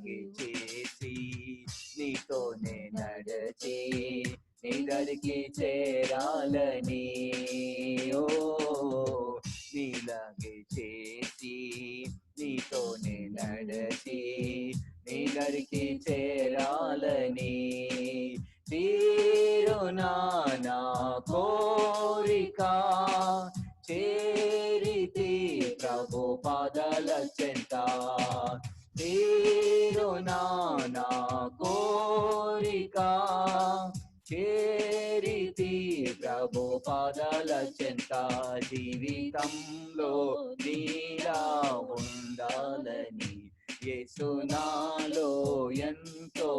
నీలాగే చేసి నీతోనే నడచి నీ దరికి చేరాలని ఓ నీలాగే చేసి నీతోనే నడచి నీ దరికి చేరాలని తీరునా నా కోరిక చేరితి ప్రభు పాదాల చెంత తీరునా నా కోరిక చేరితి ప్రభు పాదాల చెంత జీవితంలో నీలా ఉండాలని యేసు నాలో ఎంతో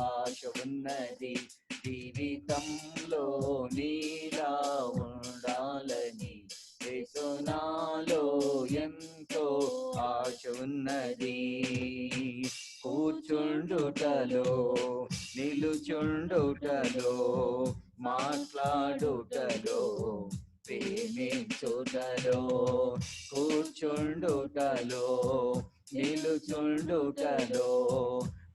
ఆశ ఉన్నది జీవితంలో నీలా ఉండాలని యేసు నాలో ఎంతో ఆశ ఉన్నది కూర్చుండుటలో నిలుచుండుటలో మాట్లాడుటలో ప్రేమించుటలో కూర్చుండుటలో నిలుచుండుటలో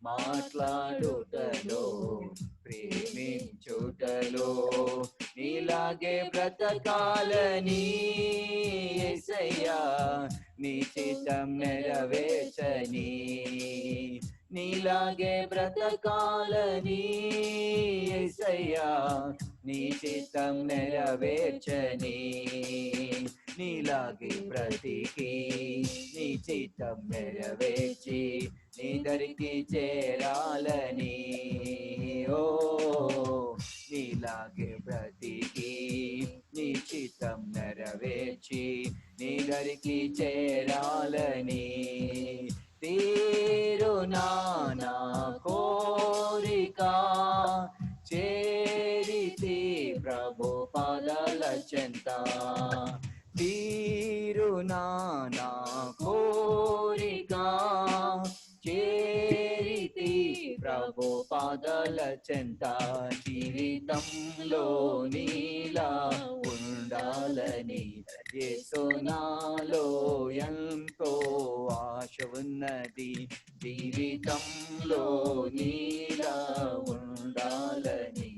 మాట్లాడుటలో ప్రేమించుటలో నీలాగే బ్రతకాలని యేసయ్యా నీ చిత్తం నెరవేర్చని నీలాగే బ్రతకాలని యేసయ్యా నీ చిత్తం నెరవేర్చని నీలాగే బ్రతికి నీ చిత్తం నెరవేర్చి నీ దరికి చేరాలని ఓ నీలాగే బ్రతికి నీ చిత్తం నెరవేర్చి నీ దరికి చేరాలని తీరునా నా కోరిక చేరితి ప్రభు పాదాల చెంత తీరునా నా కోరిక చేరితి ప్రభు పాదాల చెంత జీవితంలో నీలా ఉండాలని యేసు నాలో ఎంతో ఆశ ఉన్నది జీవితంలో నీలా ఉండాలని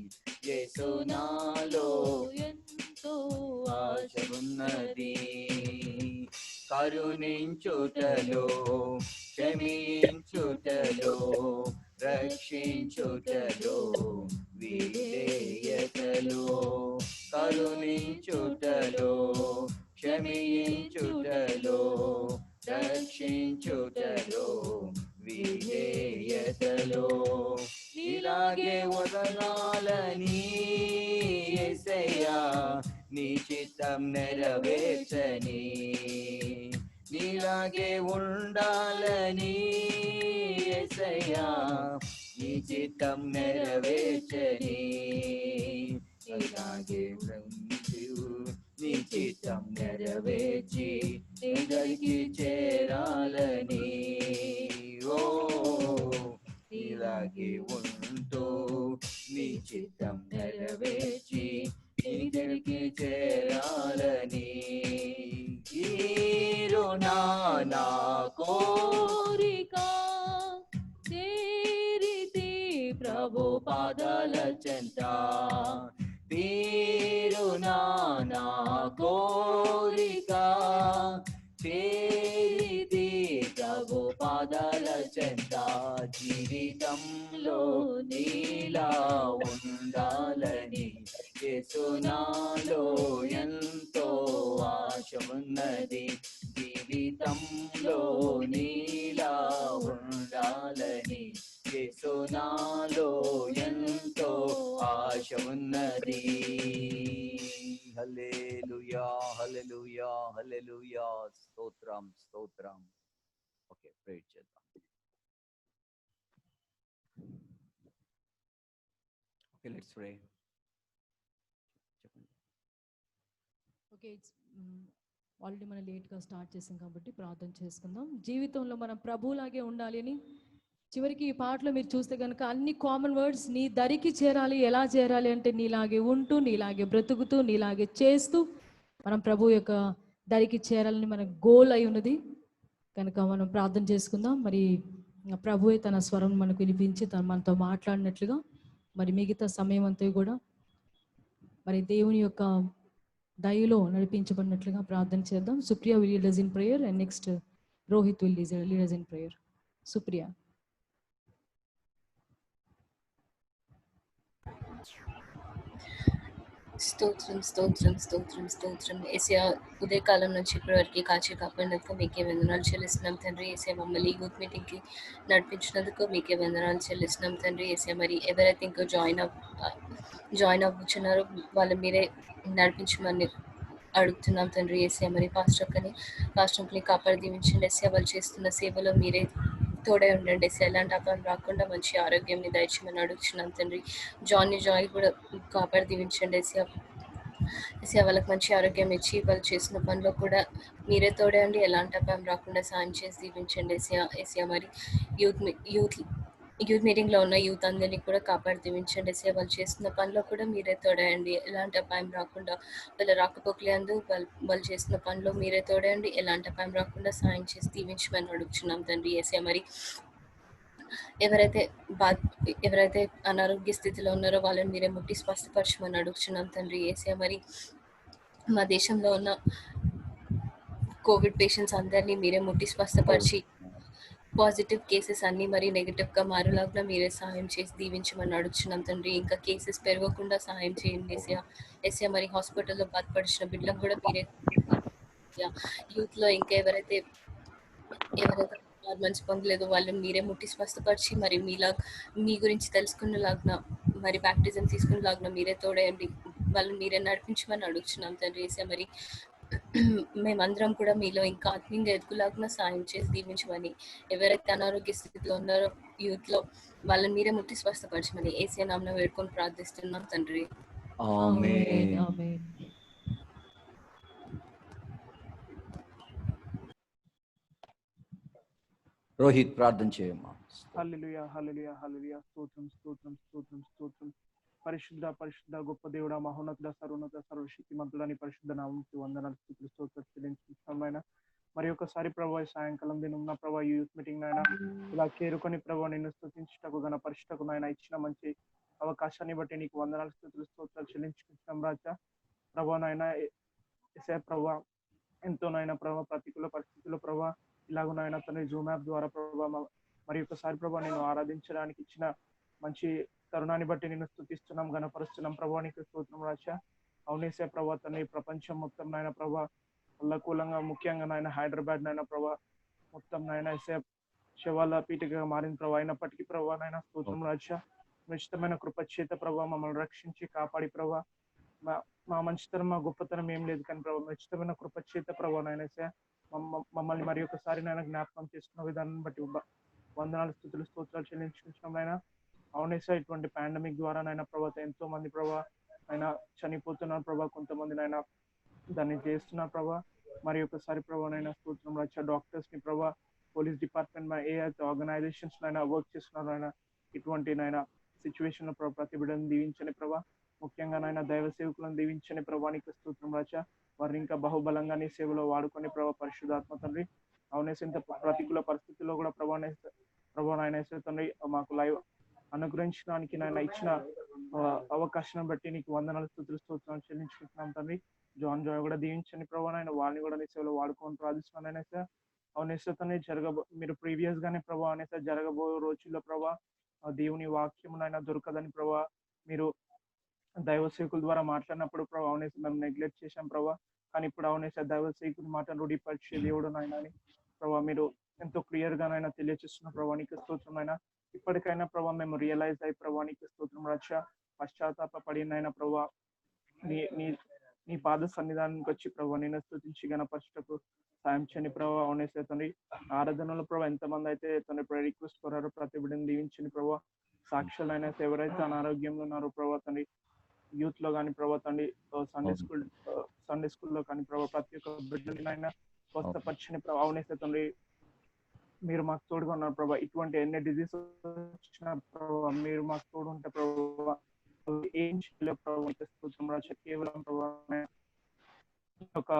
యేసు నాలో ఎంతో ఆశ ఉన్నది కరుణించుటలో క్షమించుటలో రక్షించుటలో విధేయతలో కరుణించుటలో క్షమించుటలో రక్షించుటలో విధేయతలో నీలాగే వదనాలని యేసయ్యా నీ చిత్తం నెరవేర్చని నీలాగే ఉండాలని యేసయ్యా నీ చిత్తం నెరవేర్చని అలాగే నీ చిత్తం నెరవేర్చి నీ దరికి చేరాలని ఓ ఇలాగే ఉంటూ నీ చిత్తం నెరవేర్చి నీ దరికి చేరాలని తీరునా నా కోరిక చేరితి ప్రభు పాదాల చెంత తీరునా నా కోరిక చేరితి ప్రభు పాదాల చెంత జీవితంలో నీలా ఉండాలని యేసు నాలో ఎంతో ఆశ ఉన్నది జీవితంలో నీలా ఉండాలని యేసు నాలో ఎంతో ఆశ ఉన్నది హల్లెలూయా హల్లెలూయా హల్లెలూయా స్తోత్రం స్తోత్రం ఓకే ప్రే చేద్దాం ఓకే లెట్స్ ప్రే చెప్పండి ఓకే ఆల్రెడీ మనం లేట్గా స్టార్ట్ చేసాం కాబట్టి ప్రార్థన చేసుకుందాం జీవితంలో మనం ప్రభువులాగే ఉండాలి అని చివరికి ఈ పాటలో మీరు చూస్తే కనుక అన్ని కామన్ వర్డ్స్ నీ దరికి చేరాలి ఎలా చేరాలి అంటే నీలాగే ఉంటూ నీలాగే బ్రతుకుతూ నీలాగే చేస్తూ మనం ప్రభు యొక్క దరికి చేరాలని మన గోల్ అయి ఉన్నది కనుక మనం ప్రార్థన చేసుకుందాం మరి ప్రభువే తన స్వరం మనకు వినిపించి మనతో మాట్లాడినట్లుగా మరి మిగతా సమయం అంతా కూడా మరి దేవుని యొక్క దయలో నడిపించబడినట్లుగా ప్రార్థన చేద్దాం. Supriya will lead us in prayer and next Rohit will lead us in prayer. Supriya. స్తోత్రం స్తోత్రం స్తోత్రం స్తోత్రం. ఏసయ్య ఉదయకాలం నుంచి ఇప్పటివరకు కాచి కాపాడినందుకు మీకే వందనాలు చెల్లిస్తున్నాం తండ్రి. ఏసయ్య మమ్మల్ని యూత్ మీటింగ్కి నడిపించినందుకు మీకే వందనాలు చెల్లిస్తున్నాం తండ్రి. ఏసయ్య మరి ఎవరైతే ఇంకా జాయిన్ అవ్వచ్చున్నారో వాళ్ళు మీరే నడిపించమని అడుగుతున్నాం తండ్రి. ఏసయ్య మరి పాస్టర్ని కాపాడి దీవించండి. ఏసయ్య వాళ్ళు చేస్తున్న సేవలో మీరే తోడే ఉండండి. ఏసయ్య ఎలాంటి అపాయం రాకుండా మంచి ఆరోగ్యంని దయచేయమని అడుగుతున్నాం తండ్రి. జాయ్ కూడా కాపాడి దీవించండి. ఏసయ్య వాళ్ళకి మంచి ఆరోగ్యం ఇచ్చి వాళ్ళు చేసిన పనిలో కూడా మీరే తోడే ఉండి ఎలాంటి అపాయం రాకుండా సాయం చేసి దీవించండి. ఏసయ్య మరి యూత్ మీటింగ్లో ఉన్న యూత్ అందరినీ కూడా కాపాడి దీవించండి. ఏసయ్య వాళ్ళు చేస్తున్న పనిలో కూడా మీరే తోడేయండి. ఎలాంటి అపాయం రాకుండా వాళ్ళ రాకపోకలేందు వాళ్ళు చేస్తున్న పనిలో మీరే తోడేయండి. ఎలాంటి అపాయం రాకుండా సాయం చేసి దీవించమని అడుగుతున్నాం తండ్రి. ఏసయ్య మరి ఎవరైతే అనారోగ్య స్థితిలో ఉన్నారో వాళ్ళని మీరే ముట్టి స్వస్థపరచమని అడుగుతున్నాం తండ్రి. ఏసయ్య మరి మా దేశంలో ఉన్న కోవిడ్ పేషెంట్స్ అందరినీ మీరే ముట్టి స్వస్థపరిచి పాజిటివ్ కేసెస్ అన్నీ మరి నెగిటివ్గా మారేలాగా మీరే సహాయం చేసి దీవించమని అడుగుతున్నాం తండ్రి. ఇంకా కేసెస్ పెరగకుండా సహాయం చేయండి. ఏసయ్య మరి హాస్పిటల్లో బాధపడిచిన బిడ్డలకు కూడా మీరే యూత్లో ఇంకా ఎవరైతే మంచి పొందలేదు వాళ్ళని మీరే ముట్టి స్వస్థపరిచి మరి మీ గురించి తెలుసుకునేలాగా మరి బ్యాప్టిజం తీసుకునేలాగా మీరే తోడేయండి. వాళ్ళని మీరే నడిపించమని అడుగుతున్నాం తండ్రి. ఏసయ్య మరి మేమందరం కూడా మీలో ఇంకా ఆత్మీయంగా ఎదుగులాగా సాయం చేసి దీవించమని ఎవరైతే అనారోగ్య స్థితిలో ఉన్నారో యూత్లో వాళ్ళని మీరే ముట్టి స్వస్థపరచమని ఏసయ్య నామమున వేడుకొని ప్రార్థిస్తున్నాం తండ్రి. ఆమేన్. ఆమేన్. రోహిత్ ప్రార్థన చేయమ్మా. హల్లెలూయా హల్లెలూయా హల్లెలూయా. స్తోత్రం స్తోత్రం స్తోత్రం స్తోత్రం. పరిశుద్ధ గొప్ప దేవుడా, మహోన్నతుడ, సర్వోన్నత, సర్వశక్తిమంతుడని పరిశుద్ధ నామముకి వందనాలు స్తుతులు స్తోత్రాలు చెల్లించుకుంటున్నాం. మరి ఒకసారి ప్రభా సాయంకాలం దినం నా ప్రభా యూత్ మీటింగ్ నాయన ఇలా చేరుకొని ప్రభా నిన్ను స్తుతించుటకు గణపరచుటకు నాయన ఇచ్చిన మంచి అవకాశాన్ని బట్టి నీకు వందనాలు స్తుతులు స్తోత్రాలు చెల్లించుకుంటున్నాం రాజా. ప్రభా నాయన ఎసే ప్రభా ఎంతో నాయన ప్రభా ప్రతికూల పరిస్థితుల్లో ప్రభా ఇలాగ నాయన తన జూమ్ యాప్ ద్వారా ప్రభా మరి ఒకసారి ప్రభా నేను ఆరాధించడానికి ఇచ్చిన మంచి తరుణాన్ని బట్టి నేను స్తుతిస్తున్నాం, గణపరుస్తున్నాం ప్రభా. నీకు స్తోత్రం రాజా. అవునేసే ప్రభా తన ప్రపంచం మొత్తం నాయన ప్రభా అల్లకూలంగా ముఖ్యంగా నాయన హైదరాబాద్ నాయన ప్రభా మొత్తం నాయన ఎసే శవాల పీఠగా మారిన ప్రభా. అయినప్పటికీ ప్రభా నాయన స్తోత్రం రాజా. నిశ్చితమైన కృపచేత ప్రభా మమ్మల్ని రక్షించి కాపాడి ప్రభా మా మంచితనం మా గొప్పతనం ఏం లేదు కానీ ప్రభా నిశ్చితమైన కృపచేత ప్రభా నాయన మమ్మల్ని మరి ఒకసారి నాయన జ్ఞాపకం చేసుకున్న విధానం బట్టి వందనాలు స్తుతులు స్తోత్రాలు చెల్లించుకుంటున్నాం నాయన. అవునేసా ఇటువంటి పాండమిక్ ద్వారా నాయన ప్రభా ఎంతో మంది ప్రభా ఆయన చనిపోతున్నారు ప్రభా, కొంతమంది నాయన దాన్ని చేస్తున్నారు ప్రభా. మరి ఒకసారి ప్రభా నైనా స్తోత్రం రాజా. డాక్టర్స్ ని ప్రభా, పోలీస్ డిపార్ట్మెంట్ ఏ అయితే ఆర్గనైజేషన్స్ నైనా వర్క్ చేస్తున్నారు ఆయన ఇటువంటి నైనా సిచ్యువేషన్ లో ప్రభా ప్రతి బిడ్డను దీవించని ప్రభా, ముఖ్యంగా నాయన దైవ సేవకులను దీవించని ప్రభా. నీకు స్తోత్రం రాజా. వారిని ఇంకా బహుబలంగా నీ సేవలో వాడుకొని ప్రభా పరిశుద్ధాత్మ తండ్రి. అవునేసి ఇంత ప్రతికూల పరిస్థితుల్లో కూడా ప్రభా నాయన తండ్రి మాకు లైవ్ అనుగ్రహించడానికి నాయన ఇచ్చిన అవకాశం బట్టి నీకు వందనాలు స్తుతులు స్తోత్రాలు చెల్లించుకుంటున్నాం తండ్రి. జాయ్ కూడా దీవించండి ప్రభా నాయన, వాళ్ళని కూడా నీ సేవలో వాడుకొని ప్రార్థిస్తున్నాను అనేసి. అవునేస్తోనే మీరు ప్రీవియస్ గానే ప్రభా అనేసి జరగబో రోజుల్లో ప్రభా దేవుని వాక్యం నాయన దొరకదని ప్రభా మీరు దైవ సేవకుల ద్వారా మాట్లాడినప్పుడు ప్రభా అవునేసి మేము నెగ్లెక్ట్ చేశాం ప్రభా. కానీ ఇప్పుడు అవునేసి దైవ సేవకుల మాటను రూఢిపరిచే దేవుడు నాయన అని ప్రభా మీరు ఎంతో క్లియర్ గా నాయన తెలియజేస్తున్న ప్రభా. నీకు స్తోత్రం అయినా ఇప్పటికైనా ప్రభా మేము రియలైజ్ అయ్యి ప్రభా నీకు స్తోత్రం రక్ష పశ్చాత్తాప పడినైనా ప్రభా నీ పాద సన్నిధానానికి వచ్చి ప్రభా నేను స్తుతించి గణపరచుటకు సాయం చేయని ప్రభా. అవునేసే తండ్రి ఆరాధనలో ప్రభా ఎంతమంది అయితే తండ్రి రిక్వెస్ట్ కోరారో ప్రతి బిడ్డను దీవించని ప్రభా. సాక్షులైనా ఎవరైతే అనారోగ్యంలో ఉన్నారో ప్రభా తండ్రి యూత్ లో కానీ ప్రభా తండ్రి సండే స్కూల్లో కానీ ప్రభా ప్రతి ఒక్క బిడ్డలైనా స్వస్థపరిచని ప్రభా. అవునేసే తండ్రి మీరు మాకు తోడుగా ఉన్నారు ప్రభా. ఇటువంటి ఎన్ని డిజీజ్ వచ్చిన ప్రభా మీరు మాకు తోడు ఉంటే ప్రభా ఏం చేయలేదు ప్రభా. కేవలం ప్రభా ఒక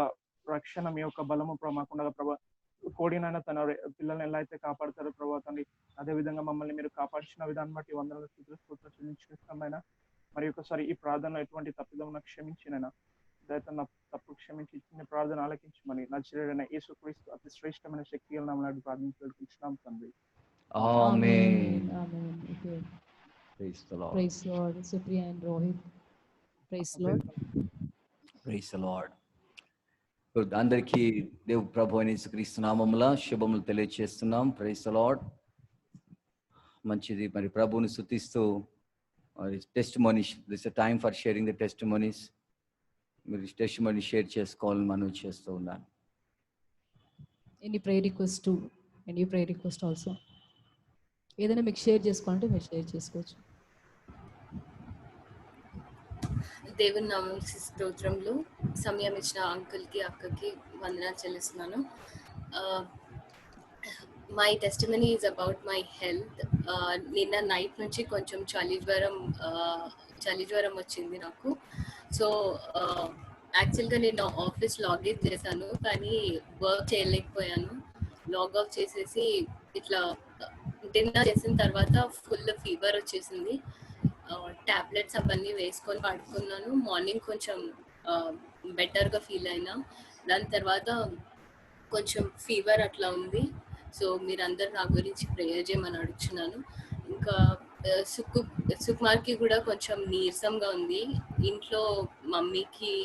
రక్షణ మీ యొక్క బలము ప్రభా మాకుండగా ప్రభా కోడినైనా తన పిల్లల్ని ఎలా అయితే కాపాడతారో ప్రభావ తండ్రి, అదే విధంగా మమ్మల్ని మీరు కాపాడిన విధానం బట్టి వందనాలు స్తుతులు స్తోత్రాలు చెల్లించుకుంటున్నామైనా. మరి ఒకసారి ఈ ప్రార్థనలో ఎటువంటి తప్పిదం క్షమించినైనా దయతో నా తప్పు క్షమించి చిన్న ప్రార్థన ఆలకించమని నజరేయుడైన యేసుక్రీస్తు అతి శ్రేష్టమైన శక్తి నామమున ప్రార్థించుకుంటున్నాం తండ్రి. ఆమేన్. Amen. Okay. Praise the Lord. Praise Lord. Supriya and Rohit. Praise Lord. Praise the Lord. Good. అందరికీ దేవు ప్రభు అయిన యేసుక్రీస్తు నామములో శుభములు తెలియజేస్తున్నాం. Praise the lord. మంచిది. మరి ప్రభువుని స్తుతిస్తూ testimonies, this a time for sharing the testimonies. మీరు టెస్టిమోనీ షేర్ చేసుకోవాలని మనవి చేస్తూ ఉన్నాను. Any prayer request too? Any prayer request also? ఏదైనా మీకు షేర్ చేసుకోవాలంటే మీరు షేర్ చేసుకోవచ్చు. దేవుని నామం స్తోత్రములు. సమయం ఇచ్చిన అంకుల్కి అక్కకి వందనాలు చెల్లిస్తున్నాను. My testimony is about my health. నిన్న నైట్ నుంచి కొంచెం చలి జ్వరం వచ్చింది నాకు. సో యాక్చువల్గా నేను ఆఫీస్ లాగిన్ చేశాను, కానీ వర్క్ చేయలేకపోయాను. లాగౌట్ చేసేసి ఇట్లా డిన్నర్ చేసిన తర్వాత ఫుల్ ఫీవర్ వచ్చేసింది. టాబ్లెట్స్ అవన్నీ వేసుకొని పడుకున్నాను. మార్నింగ్ కొంచెం బెటర్గా ఫీల్ అయినా, దాని తర్వాత కొంచెం ఫీవర్ అట్లా ఉంది. సో మీరందరూ నా గురించి ప్రేయర్ చేయమని అడుగుతున్నాను. ఇంకా సుకుమార్కి కూడా కొంచెం నీరసంగా ఉంది. ఇంట్లో మమ్మీకి,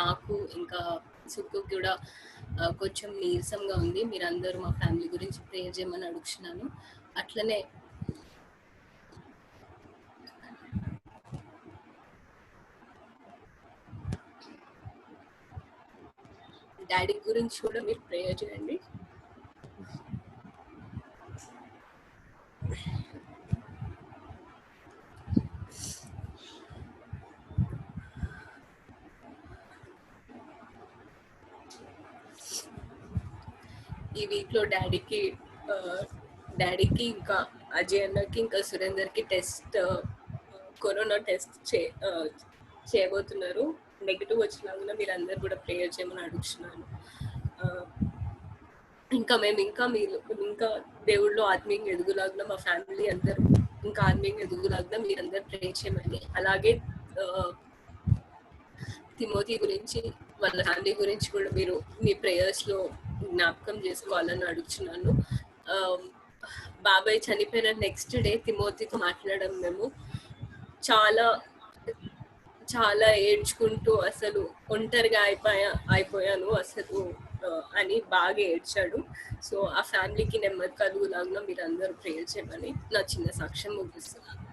నాకు, ఇంకా సుక్కుకి కూడా కొంచెం నీరసంగా ఉంది. మీరందరూ మా ఫ్యామిలీ గురించి ప్రేయర్ చేయమని అడుగుతున్నాను. అట్లనే డాడీ గురించి కూడా మీరు ప్రేయర్ చేయండి. ఈ వీక్లో డాడీకి ఇంకా అజయ్ అన్నకి ఇంకా సురేందర్కి కరోనా టెస్ట్ చేయబోతున్నారు. నెగిటివ్ వచ్చినా కూడా మీరు అందరు కూడా ప్రేయర్ చేయమని అడుగుతున్నాను. ఇంకా దేవుళ్ళు ఆత్మీయంగా ఎదుగులాగా మా ఫ్యామిలీ అందరూ ఇంకా ఆత్మీయంగా ఎదుగులాగా మీరందరూ ప్రేయర్ చేయమని, అలాగే తిమోతి గురించి వాళ్ళ ఫ్యామిలీ గురించి కూడా మీరు మీ ప్రేయర్స్లో జ్ఞాపకం చేసుకోవాలని అడుగుతున్నాను. బాబాయ్ చనిపోయిన నెక్స్ట్ డే తిమోతితో మాట్లాడడం మేము చాలా చాలా ఏడ్చుకుంటూ అసలు ఒంటరిగా అయిపోయాను అసలు అని బాగా ఏడ్చాడు. సో ఆ ఫ్యామిలీకి నెమ్మది కలుగులాగా మీరు అందరూ ప్రేయర్ చేయమని నా చిన్న సాక్ష్యం ముగిస్తున్నాను.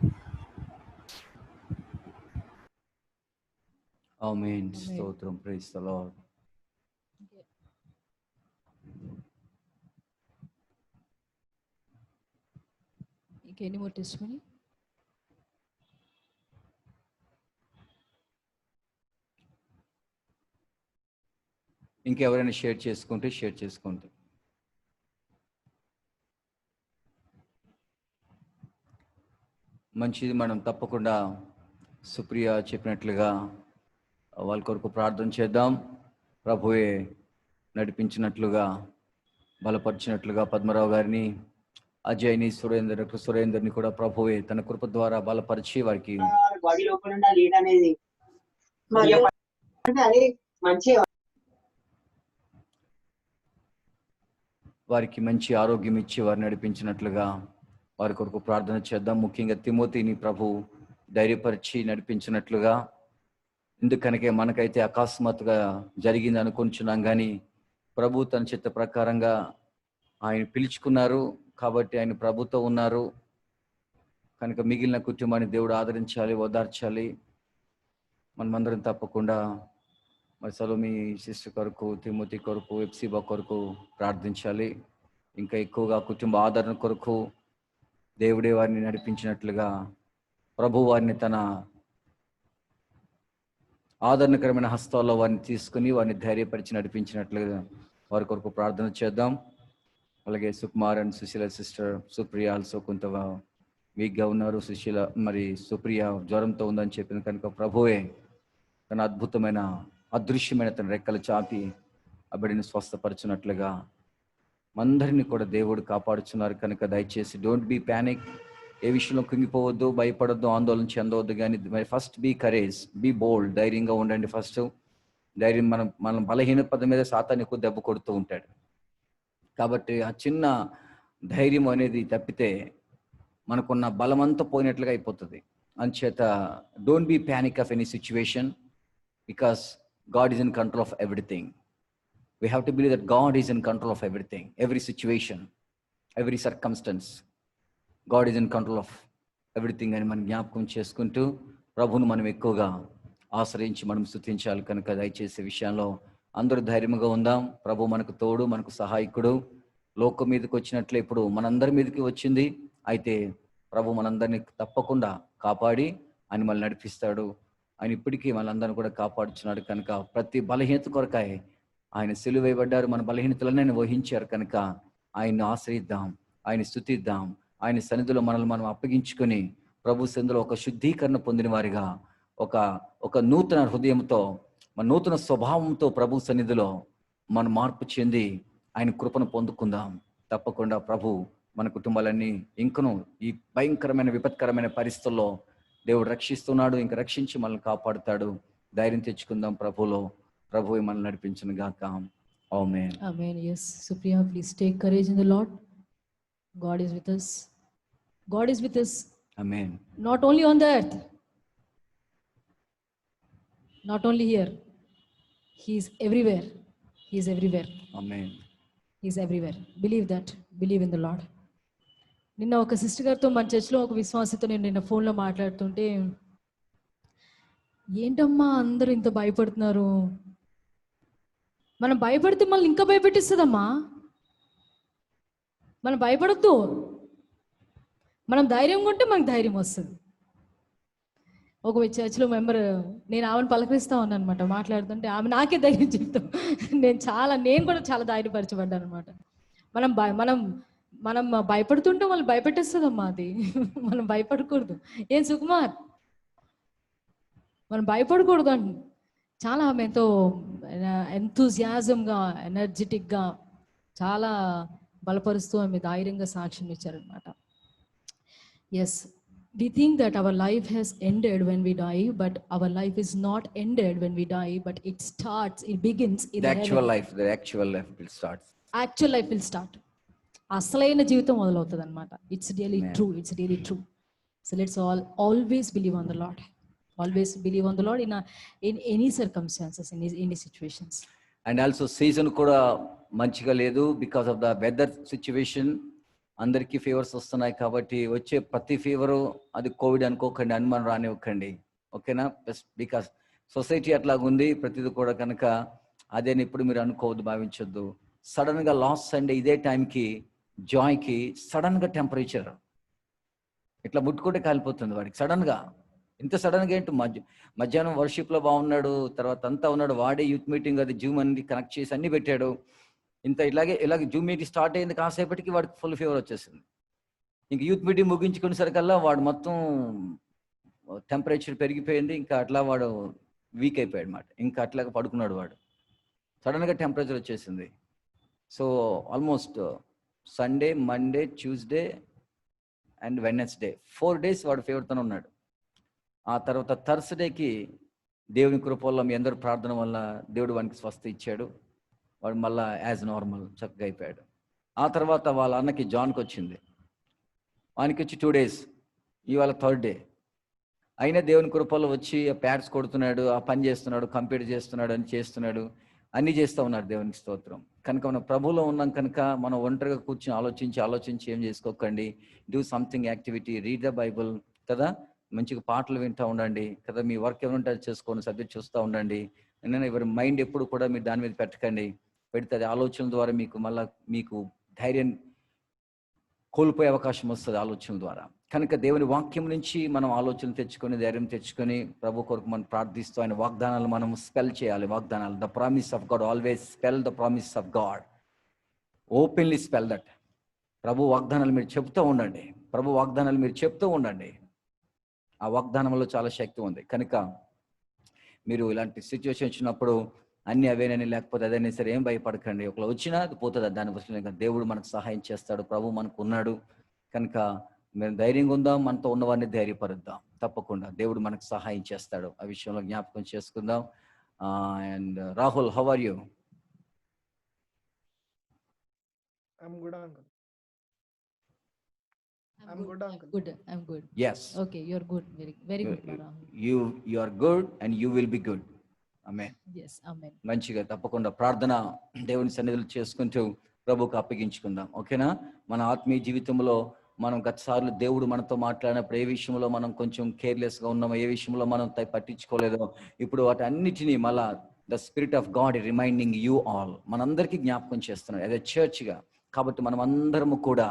ఆమేన్. స్తోత్రం. Praise the lord. Any more testimony? ఇంకెవరైనా షేర్ చేసుకుంటే మంచిది. మనం తప్పకుండా సుప్రియ చెప్పినట్లుగా వాళ్ళ కొరకు ప్రార్థన చేద్దాం. ప్రభువే నడిపించినట్లుగా, బలపరిచినట్లుగా పద్మరావు గారిని, అజయ్ని, సురేందర్ని కూడా ప్రభువే తన కృప ద్వారా బలపరిచి వారికి మంచి ఆరోగ్యం ఇచ్చి వారిని నడిపించినట్లుగా వారి కొరకు ప్రార్థన చేద్దాం. ముఖ్యంగా తిమోతిని ప్రభు ధైర్యపరిచి నడిపించినట్లుగా. ఎందుకనకే మనకైతే అకస్మాత్తుగా జరిగింది అనుకుంటున్నాం, కానీ ప్రభు తన చిత్త ప్రకారంగా ఆయన పిలుచుకున్నారు కాబట్టి ఆయన ప్రభుతో ఉన్నారు కనుక మిగిలిన కుటుంబాన్ని దేవుడు ఆదరించాలి, ఓదార్చాలి. మనమందరం తప్పకుండా మరి సలోమి సిస్టర్ కొరకు, తిమోతి కొరకు, ఎప్సిబా కొరకు ప్రార్థించాలి. ఇంకా ఎక్కువగా కుటుంబ ఆదరణ కొరకు దేవుడే వారిని నడిపించినట్లుగా ప్రభు వారిని తన ఆదరణకరమైన హస్తాల్లో వారిని తీసుకుని వారిని ధైర్యపరిచి నడిపించినట్లుగా వారి కొరకు ప్రార్థన చేద్దాం. అలాగే Sukumar and Susheela sister, Supriya also కొంత వీక్గా ఉన్నారు. సుశీల మరి సుప్రియ జ్వరంతో ఉందని చెప్పింది కనుక ప్రభువే తన అద్భుతమైన అదృశ్యమైన తన రెక్కలు చాపి ఆ బిడ్డని స్వస్థపరచున్నట్లుగా అందరినీ కూడా దేవుడు కాపాడుచున్నారు కనుక దయచేసి డోంట్ బీ ప్యానిక్. ఏ విషయంలో కుంగిపోవద్దు, భయపడొద్దు, ఆందోళన చెందవద్దు. కానీ first be courage, be bold. ధైర్యంగా ఉండండి. ఫస్ట్ ధైర్యం. మనం బలహీన పదం మీద సాతాను ఎక్కువ దెబ్బ కొడుతూ ఉంటాడు. కాబట్టి ఆ చిన్న ధైర్యం అనేది తప్పితే మనకున్న బలమంతా పోయినట్లుగా అయిపోతుంది. అంచేత don't be panic of any situation, because God is in control of everything. We have to believe that God is in control of everything, every situation, every circumstance. God is in control of everything అని మనం జ్ఞాపకం చేసుకుంటూ ప్రభువును మనం ఎక్కువగా ఆశ్రయించి మనం స్తుతించాలి. కనుక దయచేసే విషయంలో అందరూ ధైర్యంగా ఉందాం. ప్రభు మనకు తోడు, మనకు సహాయకుడు. లోకం మీదకి వచ్చినట్లే ఇప్పుడు మనందరి మీదకి వచ్చింది. అయితే ప్రభు మనందరినీ తప్పకుండా కాపాడి ఆయన మనల్ని నడిపిస్తాడు. ఆయన ఇప్పటికీ మనందరినీ కూడా కాపాడుచున్నాడు. కనుక ప్రతి బలహీనత కొరకాయ ఆయన సిలువ వేయబడ్డారు. మన బలహీనతలన్నీ ఆయన వహించారు. కనుక ఆయన్ని ఆశ్రయిద్దాం, ఆయన స్తుతిద్దాం. ఆయన సన్నిధిలో మనల్ని మనం అప్పగించుకొని ప్రభు సన్నిధిలో ఒక శుద్ధీకరణ పొందిన వారిగా, ఒక నూతన హృదయంతో, మన నూతన స్వభావంతో ప్రభు సన్నిధిలో మనం మార్పు చెంది ఆయన కృపను పొందుకుందాం. తప్పకుండా ప్రభు మన కుటుంబాలన్నీ ఇంకను ఈ భయంకరమైన విపత్కరమైన పరిస్థితుల్లో దేవుడు రక్షిస్తున్నాడు. ఇంకా రక్షించి మనల్ని కాపాడుతాడు. ధైర్యం తెచ్చుకుందాం ప్రభులో. ప్రభు మనల్ని నడిపించును గాక. ఆమేన్. Amen. Yes, Supriya, please take courage in the Lord. God is with us. God is with us, amen. not only on the earth, not only here. He is everywhere. He is everywhere. Amen. He is everywhere. Believe that. Believe in the Lord. నిన్న ఒక sister గారితో మన చర్చ్లో ఒక విశ్వాసితో నేను నిన్న ఫోన్లో మాట్లాడుతుంటే, ఏంటమ్మా అందరూ ఇంత భయపడుతున్నారు, మనం భయపడితే మళ్ళీ ఇంకా భయపెట్టిస్తుందమ్మా. మనం భయపడద్దు. మనం ధైర్యంగా ఉంటే మనకు ధైర్యం వస్తుంది. ఒక చర్చ్లో మెంబర్, నేను ఆమెను పలకరిస్తా ఉన్నాను అనమాట. మాట్లాడుతుంటే ఆమె నాకే ధైర్యం చెప్తాం. నేను కూడా చాలా ధైర్యపరచబడ్డాను అనమాట. మనం భయపడుతుంటే వాళ్ళు భయపెట్టేస్తుందమ్మా అది. మనం భయపడకూడదు. ఏం సుకుమార్, మనం భయపడకూడదు అండి. చాలా ఆమె ఎంతో ఎంతూజియాజంగా, ఎనర్జెటిక్గా, చాలా బలపరుస్తూ ఆమె ధైర్యంగా సాక్ష్యం ఇచ్చారనమాట. Yes, we think that our life has ended when we die, but our life is not ended when we die, but it begins in The the actual heaven. life will start. Actual life will start. అసలైన జీవితం మొదలవుతుంది అనమాట. It's really true. It's really true. So let's always believe on the Lord. Always believe on the Lord in any circumstances, in any situations. And also season కూడా మంచిగా లేదు. Because of the weather situation అందరికీ fevers వస్తున్నాయి. కాబట్టి వచ్చే ప్రతి fever అది Covid అనుకోకండి, అనుమానం రానివ్వకండి. ఓకేనా? బికాస్ సొసైటీ అట్లాగుంది ప్రతిది కూడా. కనుక అదేని ఇప్పుడు మీరు అనుకోవద్దు, భావించొద్దు. సడన్గా లాస్ట్ సండే ఇదే టైంకి జాయ్కి సడన్గా టెంపరేచర్ ఇట్లా ముట్టుకుంటే కాలిపోతుంది వాడికి. సడన్గా, ఇంత సడన్గా ఏంటి, మధ్యాహ్నం వర్షిప్లో బాగున్నాడు, తర్వాత అంతా ఉన్నాడు. వాడే యూత్ మీటింగ్ అది జూమ్ అన్ని కనెక్ట్ చేసి అన్ని పెట్టాడు. ఇలాగే జూమ్ మీటింగ్ స్టార్ట్ అయింది, కాసేపటికి వాడికి ఫుల్ ఫీవర్ వచ్చేసింది. ఇంక యూత్ మీటింగ్ ముగించుకునేసరికల్లా వాడు మొత్తం టెంపరేచర్ పెరిగిపోయింది. ఇంకా అట్లా వాడు వీక్ అయిపోయాడు అన్నమాట. ఇంకా అట్లాగా పడుకున్నాడు వాడు. సడన్గా టెంపరేచర్ వచ్చేసింది. So almost Sunday, Monday, Tuesday and Wednesday 4 days వాడు ఫీవర్తోనే ఉన్నాడు. ఆ తర్వాత థర్స్డేకి దేవుని కృప వల్ల, మీ అందరూ ప్రార్థన వల్ల దేవుడు వానికి స్వస్థ ఇచ్చాడు. వాడు మళ్ళీ యాజ్ నార్మల్ చక్కగా అయిపోయాడు. ఆ తర్వాత వాళ్ళ అన్నకి జాన్కి వచ్చింది. వానికి వచ్చి 2 days, ఇవాళ 3rd day. అయినా దేవుని కృపలో వచ్చి ఆ ప్యాడ్స్ కొడుతున్నాడు, ఆ పని చేస్తున్నాడు, కంప్లీట్ చేస్తున్నాడు, అని చేస్తున్నాడు, అన్నీ చేస్తూ ఉన్నాడు. దేవునికి స్తోత్రం. కనుక మనం ప్రభువులో ఉన్నాం కనుక మనం ఒంటరిగా కూర్చొని ఆలోచించి ఏం చేసుకోకండి. Do something activity, read the Bible కదా, మంచిగా పాటలు వింటూ ఉండండి కదా, మీ వర్క్ ఏమంటే చేసుకోండి, సబ్జెక్ట్ చూస్తూ ఉండండి. ఎవరి మైండ్ ఎప్పుడు కూడా మీరు దాని మీద పెట్టకండి. పెడితే అది ఆలోచనల ద్వారా మీకు ధైర్యం కోల్పోయే అవకాశం వస్తుంది ఆలోచనల ద్వారా. కనుక దేవుని వాక్యం నుంచి మనం ఆలోచన తెచ్చుకొని, ధైర్యం తెచ్చుకొని, ప్రభు కొరకు మనం ప్రార్థిస్తూ ఆయన వాగ్దానాలు మనం స్పెల్ చేయాలి. వాగ్దానాలు, the promise of God, always spell the promise of God, openly spell that. ప్రభు వాగ్దానాలు మీరు చెప్తూ ఉండండి. ఆ వాగ్దానంలో చాలా శక్తి ఉంది. కనుక మీరు ఇలాంటి సిచ్యువేషన్ వచ్చినప్పుడు అన్ని అవేనని లేకపోతే అదైనా సరే ఏం భయపడకండి. ఒకవేళ వచ్చినా అది పోతుంది, దాని వల్ల దేవుడు మనకు సహాయం చేస్తాడు, ప్రభు మనకు ఉన్నాడు కనుక మేము ధైర్యంగా ఉందాం, మనతో ఉన్నవారిని ధైర్యపరుద్దాం. తప్పకుండా దేవుడు మనకు సహాయం చేస్తాడు. ఆ విషయంలో జ్ఞాపకం చేసుకుందాం. And Rahul, how are you? I'm good, uncle. I'm good, uncle. Good. I'm good. Yes. Okay, you're good. Very good, Rahul. You are good and you will be good. Amen. Yes, amen. మంచిగా తప్పకుండా ప్రార్థన దేవుని సన్నిధిలో చేసుకుంటూ ప్రభువుకు అప్పగించుకుందాం. ఓకేనా? మన ఆత్మీయ జీవితంలో మనం గతసార్లు దేవుడు మనతో మాట్లాడినప్పుడు ఏ విషయంలో మనం కొంచెం కేర్లెస్గా ఉన్నామో, ఏ విషయంలో మనం పట్టించుకోలేదో, ఇప్పుడు వాటన్నిటినీ మళ్ళా the spirit of God reminding you all, మనందరికీ జ్ఞాపకం చేస్తున్నాడు యాజ్ ఎ చర్చ్గా. కాబట్టి మనం అందరము కూడా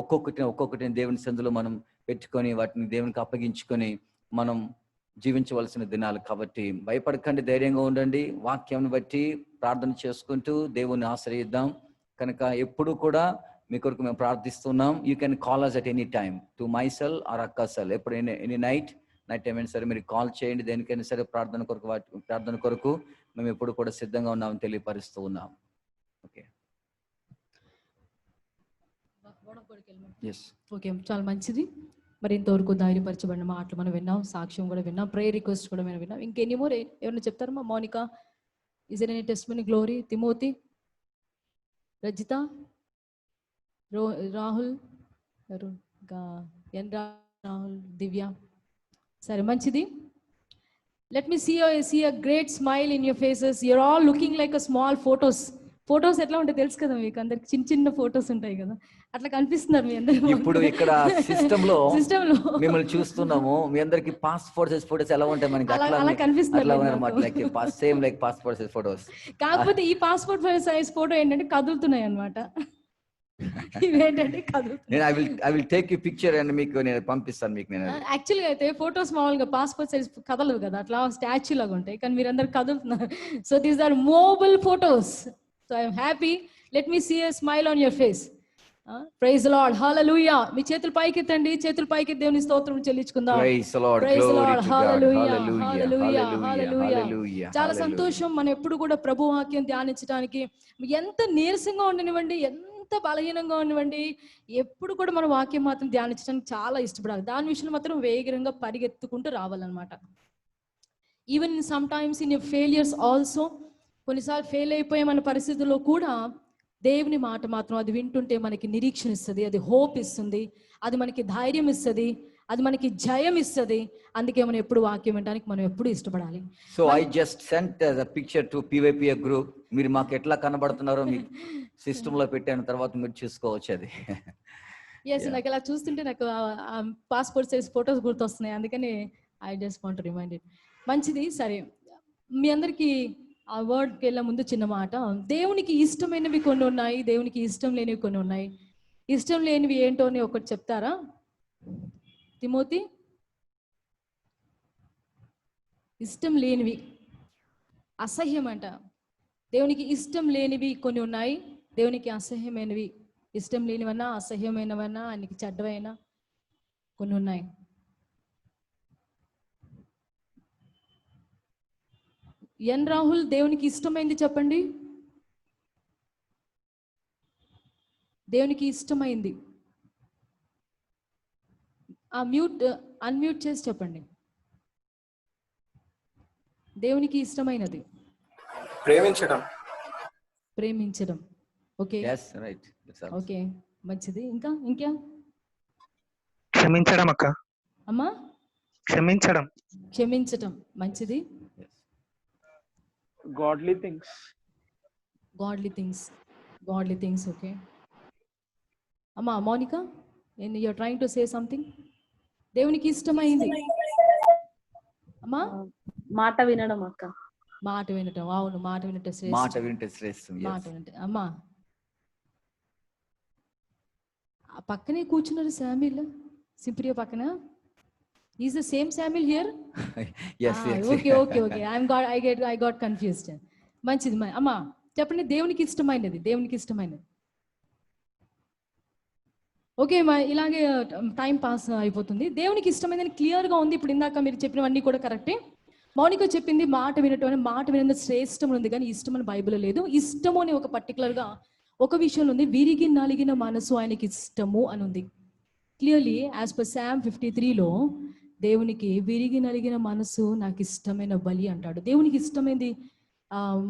ఒక్కొక్కటిని దేవుని సందులో మనం పెట్టుకొని వాటిని దేవునికి అప్పగించుకొని మనం జీవించవలసిన దినాలు. కాబట్టి భయపడకండి, ధైర్యంగా ఉండండి. వాక్యాన్ని బట్టి ప్రార్థన చేసుకుంటూ దేవుని ఆశ్రయిద్దాం. కనుక ఎప్పుడు కూడా మీ కొరకు మేము ప్రార్థిస్తున్నాం. You can call us at any time to my cell or అక్క సెల్. ఎప్పుడు ఎనీ నైట్ టైం అయినా సరే మీరు కాల్ చేయండి. దేనికైనా సరే ప్రార్థన కొరకు మేము ఎప్పుడు కూడా సిద్ధంగా ఉన్నామని తెలియపరుస్తూ ఉన్నాం. ఓకే, ఓకే, చాలా మంచిది. మరి ఇంతవరకు ధైర్యపరచబడిన మాటలు మనం విన్నాం, సాక్ష్యం కూడా విన్నాం, ప్రేయర్ రిక్వెస్ట్ కూడా మనం విన్నాం. ఇంకెన్ని మోర్ ఎవరైనా చెప్తారమ్మా? Monica, is there any testimony? Glory, Timothy, Rajitha, Rahul, ఇంకా రాహుల్, దివ్య. సరే, మంచిది. Let me see a great smile in your faces. You are all looking like a small photos ఎట్లా ఉంటాయి తెలుసు కదా మీకు అందరికి, చిన్న చిన్న ఫొటోస్ ఉంటాయి కదా, అట్లా కనిపిస్తున్నారు మీ అందరూ. ఇప్పుడు ఇక్కడ సిస్టమ్ లో మిమ్మల్ని చూస్తున్నాము. మీ అందరికి పాస్పోర్ట్ సైజ్ ఫోటోస్ ఎలా ఉంటాయి మనకి అలా కనిపిస్తున్నారు. Same like passport size photos. కాకపోతే ఈ పాస్పోర్ట్ సైజ్ ఫోటో ఏంటంటే కదులుతున్నాయి అన్నమాట. ఇవేంటంటే కదులుతున్నాయి. I will take you picture and మీకు నేను పంపిస్తాను మీకు. నేను యాక్చువల్గా అయితే ఫొటోస్ మామూలుగా పాస్పోర్ట్ సైజ్ కదలవు కదా, అట్లా స్టాచ్యూ లాగా ఉంటాయి, కానీ మీరందరూ కదులుతున్నారు. So these are movable photos. So I'm happy. Let me see a smile on your face. Praise the Lord, hallelujah. మీ చేతులు పైకెత్తండి, చేతులు పైకి దేవుని స్తోత్రం చెల్లించుకుందాం. Praise the Lord, praise the Lord, hallelujah, hallelujah, hallelujah. చాలా సంతోషం. మనం ఎప్పుడు కూడా ప్రభు వాక్యం ధ్యానించడానికి, ఎంత నీరసంగా ఉండనివ్వండి, ఎంత బలహీనంగా ఉండనివ్వండి, ఎప్పుడు కూడా మన వాక్యం మాత్రం ధ్యానించడానికి చాలా ఇష్టపడాలి. దాని విషయంలో మాత్రం వేగంగా పరిగెత్తుకుంటూ రావాలన్నమాట. Even some times in your failures also, కొన్నిసార్లు ఫెయిల్ అయిపోయే మన పరిస్థితుల్లో కూడా దేవుని మాట మాత్రం అది వింటుంటే మనకి నిరీక్షణ ఇస్తుంది, అది హోప్ ఇస్తుంది, అది మనకి ధైర్యం ఇస్తుంది, అది మనకి జయం ఇస్తుంది. అందుకే మనం ఎప్పుడు వాక్యం వినడానికి మనం ఎప్పుడు ఇష్టపడాలి. So I just sent the picture to PYPA group. మీరు మాకు ఎట్లా కనబడుతున్నారో మీ సిస్టమ్ లో పెట్టిన తర్వాత మీరు చూసుకోవచ్చు అది. ఎస్, నాకు ఇలా చూస్తుంటే నాకు పాస్పోర్ట్ సైజ్ ఫొటోస్ గుర్తొస్తున్నాయి, అందుకని I just want to remind it. మంచిది. సరే, మీ అందరికీ ఆ వర్డ్కి వెళ్ళే ముందు చిన్న మాట. దేవునికి ఇష్టమైనవి కొన్ని ఉన్నాయి, దేవునికి ఇష్టం లేనివి కొన్ని ఉన్నాయి. ఇష్టం లేనివి ఏంటో అని ఒకటి చెప్తారా తిమోతి? ఇష్టం లేనివి, అసహ్యం అంట. దేవునికి ఇష్టం లేనివి కొన్ని ఉన్నాయి, దేవునికి అసహ్యమైనవి, ఇష్టం లేనివన్నా అసహ్యమైనవన్నా ఆయనకి చెడ్డవైనా కొన్ని ఉన్నాయి. ఎన్ రాహుల్, దేవునికి ఇష్టమైంది చెప్పండి. దేవునికి ఇష్టమైంది అన్మ్యూట్ చేసి చెప్పండి. దేవునికి ఇష్టమైనది ప్రేమించడం. ఓకే, ఓకే, మంచిది. ఇంకా క్షమించడం అక్క. అమ్మా, క్షమించడం మంచిది. Godly things. Okay. Amma, Monica, you're trying to say something? దేవునికి ఇష్టమైంది అమ్మా? మాట వినడం అక్క. మాట వినటం. అవును, మాట వినటం శ్రేష్టం. మాట వినటం. అమ్మా, పక్కనే కూర్చున్నారు శామ్యుల్, సింప్రియా పక్కన. Is the same Samuel here? Yes. Okay. I got confused. మంచిది. అమ్మా చెప్పండి, దేవునికి ఇష్టమైనది. ఓకే, ఇలాగే టైం పాస్ అయిపోతుంది. దేవునికి ఇష్టమైనది క్లియర్గా ఉంది. ఇప్పుడు ఇందాక మీరు చెప్పినవన్నీ కూడా కరెక్టే. మౌనిక చెప్పింది మాట వినటం అని, మాట వినందు శ్రేష్టం ఉంది కానీ ఇష్టం అని బైబిల్లో లేదు. ఇష్టము అని ఒక పర్టికులర్గా ఒక విషయంలో ఉంది, విరిగి నలిగిన మనసు ఆయనకి ఇష్టము అని ఉంది. క్లియర్లీ యాజ్ పర్ Psalm 53లో దేవునికి విరిగి నలిగిన మనసు నాకు ఇష్టమైన బలి అంటాడు. దేవునికి ఇష్టమైనది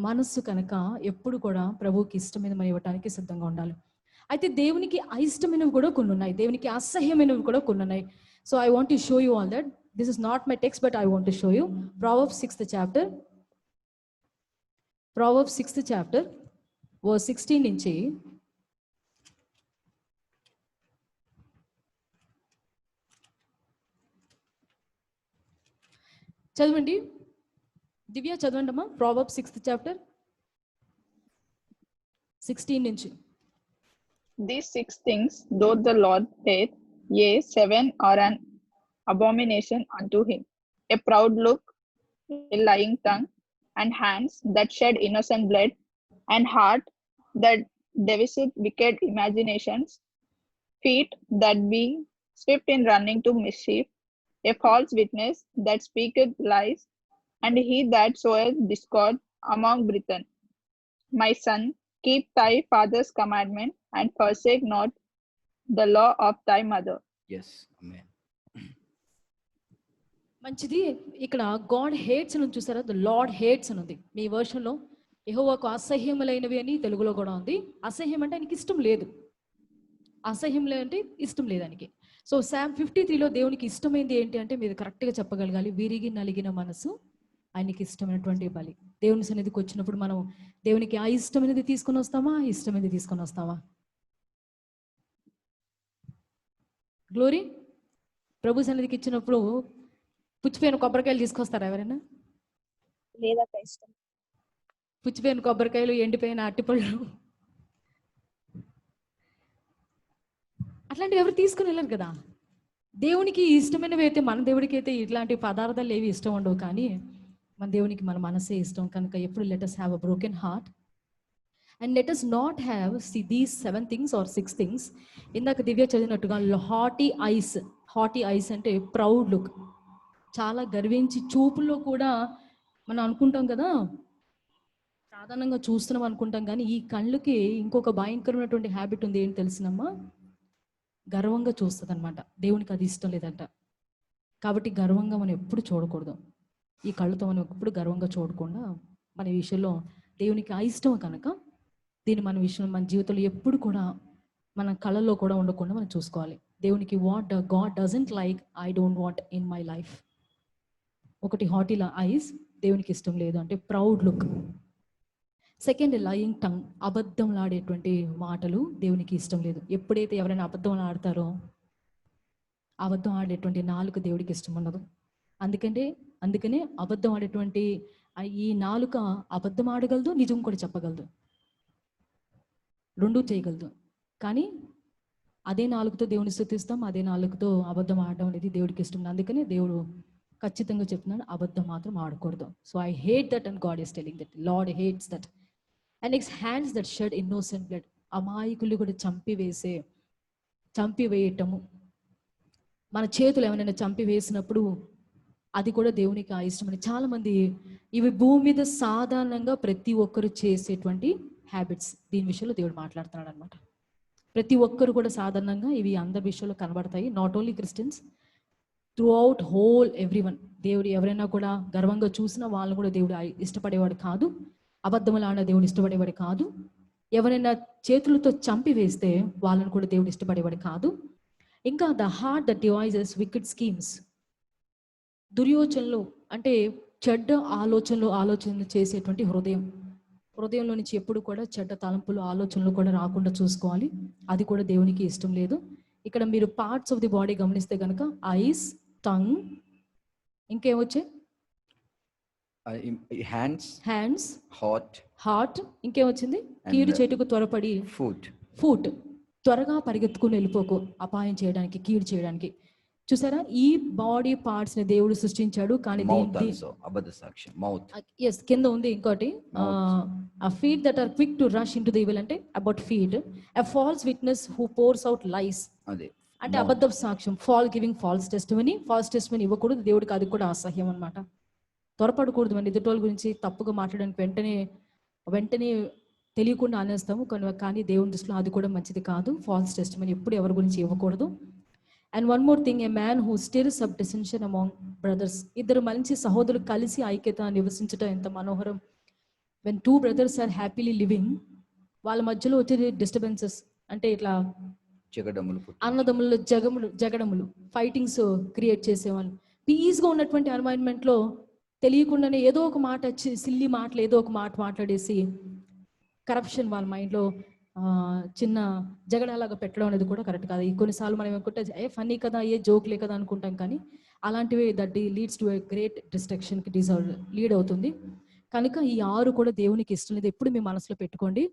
మనస్సు కనుక ఎప్పుడు కూడా ప్రభువుకి ఇష్టమైన మనం ఇవ్వటానికి సిద్ధంగా ఉండాలి. అయితే దేవునికి అయిష్టమైనవి కూడా కొన్ని ఉన్నాయి, దేవునికి అసహ్యమైనవి కూడా కొన్ని ఉన్నాయి. So I want to show you all that. This is not my text but I want to show you. Proverbs 6th chapter, Proverbs 6th chapter verse 16 నుంచి చదవండి. దివ్య చదవండి అమ్మా. Proverbs 6th chapter 16 నుంచి. These 6 things doth the Lord hate, yea, 7 are an abomination unto him: a proud look, a lying tongue, and hands that shed innocent blood, and heart that deviseth wicked imaginations, feet that be swift in running to mischief, a false witness that speaketh lies, and he that soweth discord among brethren. My son, keep thy father's commandment, and forsake not the law of thy mother. Yes, amen. మంచిది. ఇక్కడ God hates అని చూసారా, the lord hates అని ఉంది. మీ వర్షన్లో యెహోవాకు అసహ్యములైనవి అని తెలుగులో కూడా ఉంది. అసహ్యం అంటే ఆయనకి ఇష్టం లేదు, అసహ్యం అంటే ఇష్టం లేదు ఆయనకి. సో Psalm 53లో దేవునికి ఇష్టమైంది ఏంటి అంటే మీరు కరెక్ట్గా చెప్పగలగాలి, విరిగి నలిగిన మనసు ఆయనకి ఇష్టమైనటువంటి బలి. దేవుని సన్నిధికి వచ్చినప్పుడు మనం దేవునికి ఆ ఇష్టమైనది తీసుకొని వస్తామా, ఇష్టమైనది తీసుకొని వస్తామా? గ్లోరీ. ప్రభు సన్నిధికి ఇచ్చినప్పుడు పుచ్చిపోయిన కొబ్బరికాయలు తీసుకొస్తారా ఎవరైనా? లేదక్క ఇష్టం. పుచ్చిపోయిన కొబ్బరికాయలు, ఎండిపోయిన అట్టిపళ్ళు అట్లాంటివి ఎవరు తీసుకుని వెళ్ళరు కదా. దేవునికి ఇష్టమైనవి అయితే, మన దేవుడికి అయితే ఇట్లాంటి పదార్థాలు ఏవి ఇష్టం ఉండవు, కానీ మన దేవునికి మన మనసే ఇష్టం కనుక ఎప్పుడు let us have a broken heart and let us not have these 7 things or 6 things. ఇందాక దివ్య చదివినట్టుగా haughty eyes. haughty eyes అంటే ప్రౌడ్ లుక్, చాలా గర్వించి చూపుల్లో కూడా మనం అనుకుంటాం కదా, సాధారణంగా చూస్తున్నాం అనుకుంటాం, కానీ ఈ కళ్ళుకి ఇంకొక భయంకరమైనటువంటి హ్యాబిట్ ఉంది. ఏంటి తెలిసినమ్మా? గర్వంగా చూస్తుంది అనమాట. దేవునికి అది ఇష్టం లేదంట. కాబట్టి గర్వంగా మనం ఎప్పుడు చూడకూడదు. ఈ కళ్ళతో మనం ఎప్పుడు గర్వంగా చూడకుండా మన విషయంలో దేవునికి అయిష్టం కనుక దీన్ని మన విషయంలో మన జీవితంలో ఎప్పుడు కూడా మన కళ్ళల్లో కూడా ఉండకుండా మనం చూసుకోవాలి. దేవునికి what God doesn't like, I don't want in my life. ఒకటి హాటీల ఐస్, దేవునికి ఇష్టం లేదు అంటే proud look. Second, lying tongue, అబద్ధంలాడేటువంటి మాటలు దేవునికి ఇష్టం లేదు. ఎప్పుడైతే ఎవరైనా అబద్ధం ఆడతారో, అబద్ధం ఆడేటువంటి నాలుక దేవుడికి ఇష్టం ఉండదు. అందుకనే అబద్ధం ఆడేటువంటి ఈ నాలుక అబద్ధం ఆడగలదు, నిజం కూడా చెప్పగలదు, రెండూ చేయగలదు. కానీ అదే నాలుగుతో దేవుని స్తుతిస్తాం, అదే నాలుగుతో అబద్ధం ఆడడం అనేది దేవుడికి ఇష్టం. అందుకనే దేవుడు ఖచ్చితంగా చెప్తున్నాడు, అబద్ధం మాత్రం ఆడకూడదు. So I hate that and God is telling that, Lord hates that. And next, hands that shed innocent blood, అమాయకులు కూడా చంపివేయటము. మన చేతులు ఏమైనా చంపివేసినప్పుడు అది కూడా దేవునికి ఇష్టమని చాలామంది, ఇవి భూమి మీద సాధారణంగా ప్రతి ఒక్కరు చేసేటువంటి హ్యాబిట్స్. దీని విషయంలో దేవుడు మాట్లాడుతున్నాడు అనమాట. ప్రతి ఒక్కరు కూడా సాధారణంగా ఇవి అందరి విషయంలో కనబడతాయి. Not only Christians, through out whole everyone. దేవుడు ఎవరైనా కూడా గర్వంగా చూసినా వాళ్ళని కూడా దేవుడు ఇష్టపడేవాడు కాదు. అబద్ధములు ఆడిన దేవుడు ఇష్టపడేవాడు కాదు. ఎవరైనా చేతులతో చంపివేస్తే వాళ్ళని కూడా దేవుడు ఇష్టపడేవాడు కాదు. ఇంకా the heart that devises wicked schemes, దుర్యోచనలు అంటే చెడ్డ ఆలోచనలు చేసేటువంటి హృదయంలో నుంచి ఎప్పుడు కూడా చెడ్డ తలంపులు, ఆలోచనలు కూడా రాకుండా చూసుకోవాలి. అది కూడా దేవునికి ఇష్టం లేదు. ఇక్కడ మీరు పార్ట్స్ ఆఫ్ ది బాడీ గమనిస్తే కనుక ఐస్, టంగ్, ఇంకేమొచ్చాయి? హ్యాండ్స్, హార్ట్, ఇంకేమొచ్చింది? కీడు చేటుకు త్వరపడి, ఫుట్, త్వరగా పరిగెత్తుకుని వెళ్ళిపోకు అపాయం చేయడానికి, కీడు చేయడానికి. చూసారా, ఈ బాడీ పార్ట్స్ ని దేవుడు సృష్టించాడు. కానీ ఎస్, కింద ఉంది ఇంకోటి, feet that are quick to rush in to the evil అంటే about feet. A false witness who pours out lies అంటే అబద్ధ సాక్ష్యం, గివింగ్ ఫాల్స్ టెస్టిమనీ ఇవ్వకూడదు దేవుడికి, అది కూడా అసహ్యం అనమాట. త్వరపడకూడదు. మన ఎదుటోళ్ళ గురించి తప్పుగా మాట్లాడడానికి వెంటనే తెలియకుండా అనేస్తాము. కానీ దేవుని దృష్టిలో అది కూడా మంచిది కాదు. ఫాల్స్ టెస్టిమనీ ఎప్పుడు ఎవరి గురించి ఇవ్వకూడదు. And one more thing, a man who stirs up dissension among brothers. ఇద్దరు మంచి సహోదరులు కలిసి ఐక్యత నివసించడం ఎంత మనోహరం. When 2 brothers are happily living, వాళ్ళ మధ్యలో వచ్చే డిస్టర్బెన్సెస్ అంటే ఇట్లా జగడములు పుట్టి అన్నదమ్ముల్లో జగడములు ఫైటింగ్స్ క్రియేట్ చేసేవాళ్ళు. పీస్గా ఉన్నటువంటి ఎన్వైరన్మెంట్లో తెలియకుండానే ఏదో ఒక మాట వచ్చి సిల్లీ మాటలు ఏదో ఒక మాట మాట్లాడేసి కరప్షన్ వాళ్ళ మైండ్లో చిన్న జగడలాగా పెట్టడం అనేది కూడా కరెక్ట్ కాదు. కొన్నిసార్లు మనం అనుకుంటే ఫన్నీ కదా, జోక్లే కదా అనుకుంటాం, కానీ అలాంటివి that leads to a great డిస్ట్రక్షన్కి లీడ్ అవుతుంది. కనుక ఈ 6 కూడా దేవునికి ఇష్టం లేదు. ఎప్పుడు మీ మనసులో పెట్టుకోండి.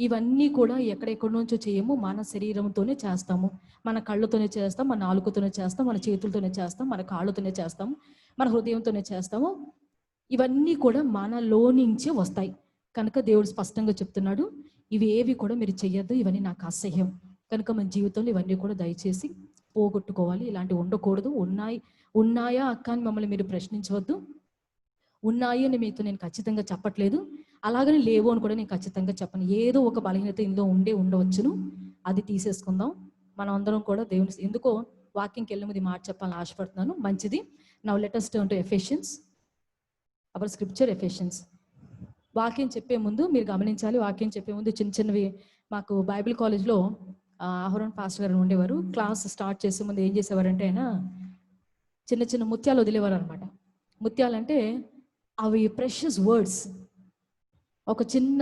ఇవన్నీ కూడా ఎక్కడెక్కడి నుంచో చేయము, మన శరీరంతోనే చేస్తాము. మన కళ్ళతోనే చేస్తాం, మన నాలుకతోనే చేస్తాం, మన చేతులతోనే చేస్తాం, మన కాళ్ళతోనే చేస్తాము, మన హృదయంతోనే చేస్తాము. ఇవన్నీ కూడా మనలో నుంచే వస్తాయి. కనుక దేవుడు స్పష్టంగా చెప్తున్నాడు, ఇవి ఏవి కూడా మీరు చెయ్యొద్దు, ఇవన్నీ నాకు అసహ్యం. కనుక మన జీవితంలో ఇవన్నీ కూడా దయచేసి పోగొట్టుకోవాలి. ఇలాంటివి ఉండకూడదు. ఉన్నాయా అక్క అని మమ్మల్ని మీరు ప్రశ్నించవద్దు. ఉన్నాయి అని మీతో నేను ఖచ్చితంగా చెప్పట్లేదు, అలాగని లేవు అని కూడా నేను ఖచ్చితంగా చెప్పను. ఏదో ఒక బలహీనత ఇందులో ఉండవచ్చును, అది తీసేసుకుందాం. మనం అందరం కూడా దేవుని ఎందుకో వాక్యంకి వెళ్ళే ముందు మాట చెప్పాలని ఆశపడుతున్నాను. మంచిది. Now let us turn to Ephesians. Our scripture Ephesians. వాక్యం చెప్పే ముందు మీరు గమనించాలి, వాక్యం చెప్పే ముందు చిన్నవి మాకు బైబిల్ కాలేజ్లో ఆహరోన్ పాస్టర్ గారు ఉండేవారు. క్లాస్ స్టార్ట్ చేసే ముందు ఏం చేసేవారంటే ఆయన చిన్న ముత్యాలు వదిలేవారు అనమాట. ముత్యాలంటే అవి ప్రెషియస్ వర్డ్స్. ఒక చిన్న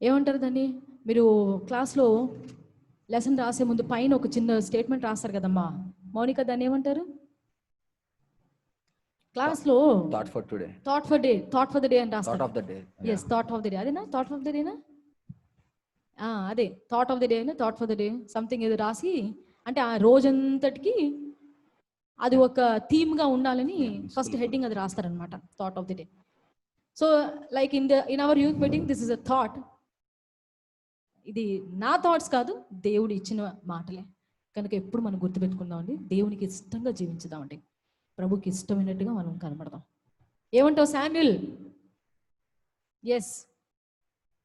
ఏమంటారు దాన్ని, మీరు క్లాస్లో లెసన్ రాసే ముందు పైన ఒక చిన్న స్టేట్మెంట్ రాస్తారు కదమ్మా మౌనిక, దాన్ని ఏమంటారు క్లాస్లో? Thought for today, thought for the day అని రాస్తారు. Thought of the day. Yes, thought of the day. అదేనా థాట్ ఆఫ్ ద డేనా? అదే థాట్ ఆఫ్ ద డే అయినా thought for the day something ఏదో రాసి, అంటే ఆ రోజంతటికి అది ఒక థీమ్గా ఉండాలని ఫస్ట్ హెడ్డింగ్ అది రాస్తారనమాట, thought of the day. So like in our youth meeting this is a thought. ఇది నా థాట్స్ కాదు, దేవుడు ఇచ్చిన మాటలే. కనుక ఎప్పుడు మనం గుర్తుపెట్టుకుందామండి, దేవునికి ఇష్టంగా జీవించుదామండి, ప్రభుకి ఇష్టమైనట్టుగా మనం కనబడదాం. ఏమంటావు Samuel? Yes,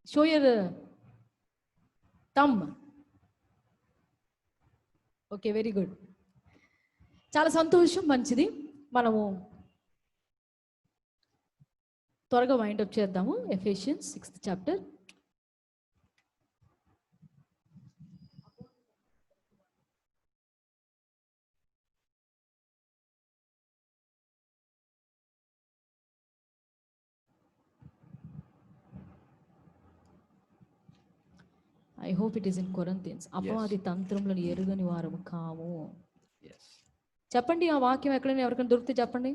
show your thumb. Okay, very good. చాలా సంతోషం, మంచిది. మనము త్వరగా వైండప్ చేద్దాము. Ephesians 6th chapter. I hope it is in Corinthians. అపవాది తంత్రములను ఎరుగని వారము కాము. చెప్పండి ఆ వాక్యం ఎక్కడైనా ఎవరికైనా దొరికితే చెప్పండి.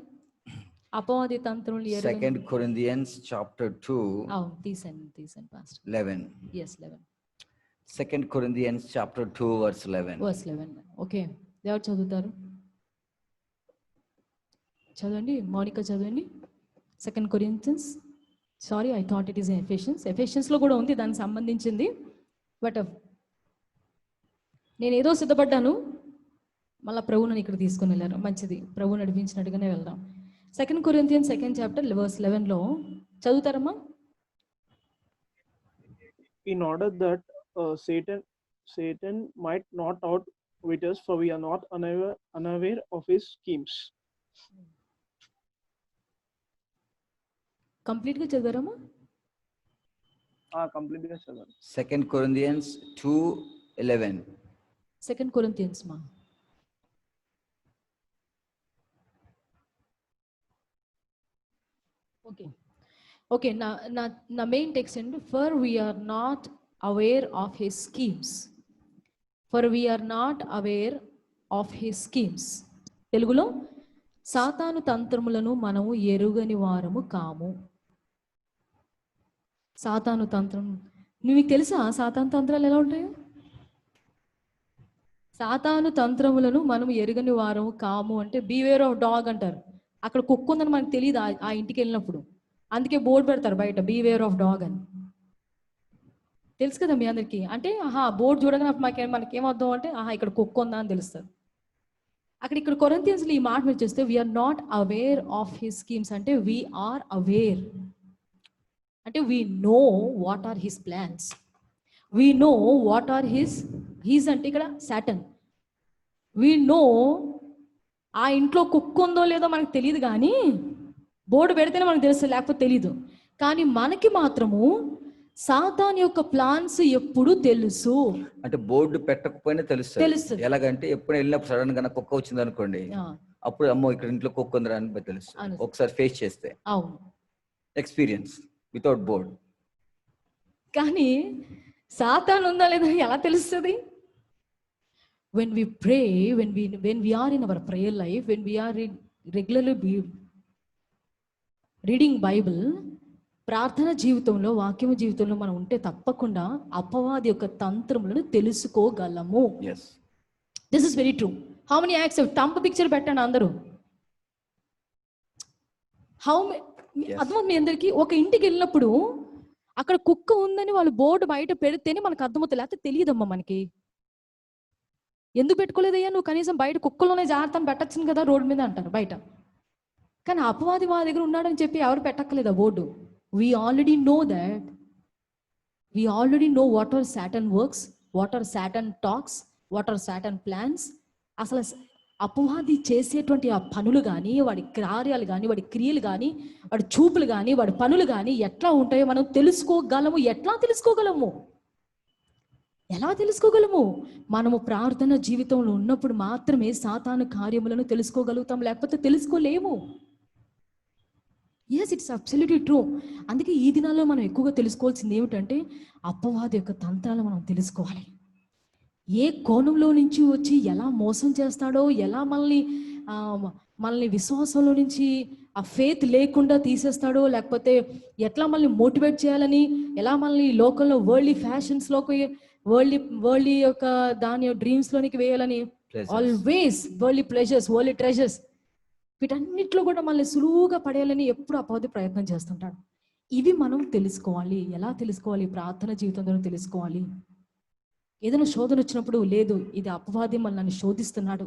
అపవాది తంత్రములు ఎరుగని. 2 Corinthians chapter 2. తీసండి pastor. 11. yes 11. 2 Corinthians chapter 2 verse 11. verse 11. Okay, ఎవరు చదువుతారు? చదవండి, మౌనిక చదవండి. 2 Corinthians. Sorry, I thought it is Ephesians. ఎఫెషియన్స్లో కూడా ఉంది దానికి సంబంధించింది, బట్ నేను ఏదో సిద్ధపడ్డాను, మళ్ళీ ప్రభు నన్ను ఇక్కడ తీసుకుని వెళ్ళారు. మంచిది, ప్రభు నడిపించినట్టుగానే వెళ్దాం. 2 Corinthians 2nd chapter verse 11లో చదువుతారమ్మా. In order that Satan might not outwit us, for we are not unaware of his schemes. కంప్లీట్గా చదివారమ్మా? కంప్లీట్ గా చదవండి. 2 Corinthians 2:11. 2 Corinthians మా. ఓకే, నా మెయిన్ టెక్స్ట్ అండి. For we are not aware of his schemes. For we are not aware of his schemes. తెలుగులో, సాతాను తంత్రములను మనము ఎరుగని వారము కాము. సాతాను తంత్రం మీకు తెలుసా? సాతాను తంత్రాలు ఎలా ఉంటాయో? సాతాను తంత్రములను మనం ఎరుగని వారము కాము అంటే బీవేర్ ఆఫ్ డాగ్ అంటారు. అక్కడ కుక్క ఉందని మనకు తెలియదు ఆ ఇంటికి వెళ్ళినప్పుడు, అందుకే బోర్డు పెడతారు బయట, బీవేర్ ఆఫ్ డాగ్ అని. తెలుసు కదా మీ అందరికీ? అంటే బోర్డు చూడగానే మనకేమవుతాం అంటే ఇక్కడ కుక్క ఉందా అని తెలుస్తుంది. ఇక్కడ కొరింథియన్స్లో ఈ మాట మీరు చూస్తే we are not aware of his schemes అంటే వీఆర్ అవేర్ అంటే we know what are his plans, we know what are his అంటే ఇక్కడ సాటన్. వీ నో ఆ ఇంట్లో కుక్క ఉందో లేదో మనకు తెలియదు, కానీ బోర్డు పెడితేనే మనకు తెలుస్తుంది, లేకపోతే తెలీదు. కానీ మనకి మాత్రము సాతాన్ యొక్క ప్లాన్స్ ఎప్పుడు తెలుసు. అంటే బోర్డు పెట్టకపోయినా తెలుస్తుంది. తెలుస్తుంది. ఎలాగంటే ఎప్పుడు వెళ్ళినప్పుడు సడన్ గా కుక్క వచ్చింది అనుకోండి, అప్పుడు అమ్మో ఇక్కడ ఇంట్లో కుక్క ఉందిరా అని తెలుస్తుంది. ఒకసారి ఫేస్ చేస్తే అవును, ఎక్స్పీరియన్స్ వితౌట్ బోర్డ్. కానీ సాతాన్ ఉందా లేదా ఎలా తెలుస్తుంది? when we pray, when we are in our prayer life, when we are regularly reading Bible, ప్రార్థన జీవితంలో, వాక్యము జీవితంలో మనం ఉంటే తప్పకుండా అపవాది యొక్క తంత్రములను తెలుసుకోగలము. This is very true. How many accept తంప పిక్చర్ పెట్టండి అందరూ. అర్థం మీ అందరికి. ఒక ఇంటికి వెళ్ళినప్పుడు అక్కడ కుక్క ఉందని వాళ్ళు బోర్డు బయట పెడితేనే మనకు అర్థమవుతుంది, లేకపోతే తెలియదమ్మా మనకి. ఎందుకు పెట్టుకోలేదయ్యా నువ్వు, కనీసం బయట కుక్కలోనే జాగ్రత్తను పెట్టచ్చును కదా రోడ్డు మీద అంటారు బయట. కానీ అపవాది మా దగ్గర ఉన్నాడని చెప్పి ఎవరు పెట్టక్కలేదా board? we already know that, we already know what are Satan works, what are Satan talks, what are Satan plans. అసలు అపవాది చేసేటువంటి ఆ పనులు కానీ, వాడి కార్యాలు కానీ, వాడి క్రియలు కానీ, వాడి చూపులు కానీ, వాడి పనులు కానీ ఎట్లా ఉంటాయో మనం తెలుసుకోగలము. ఎట్లా తెలుసుకోగలము? ఎలా తెలుసుకోగలము? మనము ప్రార్థన జీవితంలో ఉన్నప్పుడు మాత్రమే సాతాను కార్యములను తెలుసుకోగలుగుతాం, లేకపోతే తెలుసుకోలేము. Yes, it's absolutely true. అందుకే ఈ దినాల్లో మనం ఎక్కువగా తెలుసుకోవాల్సింది ఏమిటంటే అపవాది యొక్క తంత్రాలు మనం తెలుసుకోవాలి. ఏ కోణంలో నుంచి వచ్చి ఎలా మోసం చేస్తాడో, ఎలా మనల్ని విశ్వాసంలో నుంచి ఆ ఫేత్ లేకుండా తీసేస్తాడో, లేకపోతే ఎట్లా మనల్ని మోటివేట్ చేయాలని, ఎలా మనల్ని లోకంలో వరల్డ్లీ ఫ్యాషన్స్లోకి, వరల్డ్లీ యొక్క దాని డ్రీమ్స్ లోనికి వేయాలని, always worldly pleasures, worldly treasures, వీటన్నిటిలో కూడా మనల్ని సులువుగా పడేయాలని ఎప్పుడు అపవాది ప్రయత్నం చేస్తుంటాడు. ఇవి మనం తెలుసుకోవాలి. ఎలా తెలుసుకోవాలి? ప్రార్థన జీవితంలో తెలుసుకోవాలి. ఏదైనా శోధన వచ్చినప్పుడు, లేదు ఇది అపవాది మనల్ని శోధిస్తున్నాడు,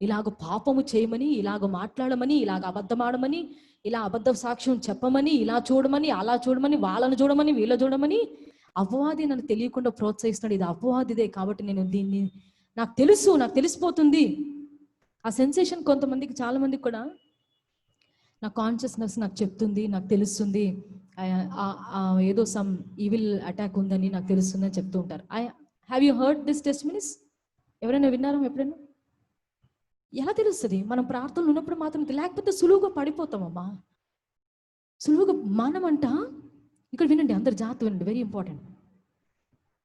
ఇలాగ పాపము చేయమని, ఇలాగ మాట్లాడమని, ఇలాగ అబద్ధమాడమని, ఇలా అబద్ధ సాక్ష్యం చెప్పమని, ఇలా చూడమని, అలా చూడమని, వాళ్ళను చూడమని, వీళ్ళ చూడమని అపవాది నన్ను తెలియకుండా ప్రోత్సహిస్తున్నాడు. ఇది అపవాదిదే కాబట్టి నేను దీన్ని, నాకు తెలిసిపోతుంది. ఆ సెన్సేషన్ కొంతమందికి, చాలా మందికి కూడా నా కాన్షియస్నెస్ నాకు చెప్తుంది, నాకు తెలుస్తుంది, ఏదో సమ్ ఈవిల్ అటాక్ ఉందని నాకు తెలుస్తుంది అని చెప్తూ ఉంటారు. Have you heard this testimonies? ఎవరైనా విన్నారా ఎప్పుడైనా? ఎలా తెలుస్తుంది? మనం ప్రార్థనలు ఉన్నప్పుడు మాత్రం, లేకపోతే సులువుగా పడిపోతామమ్మా. సులువుగా మనమంట, ఇక్కడ వినండి అందరు జాగ్రత్త వినండి, వెరీ ఇంపార్టెంట్.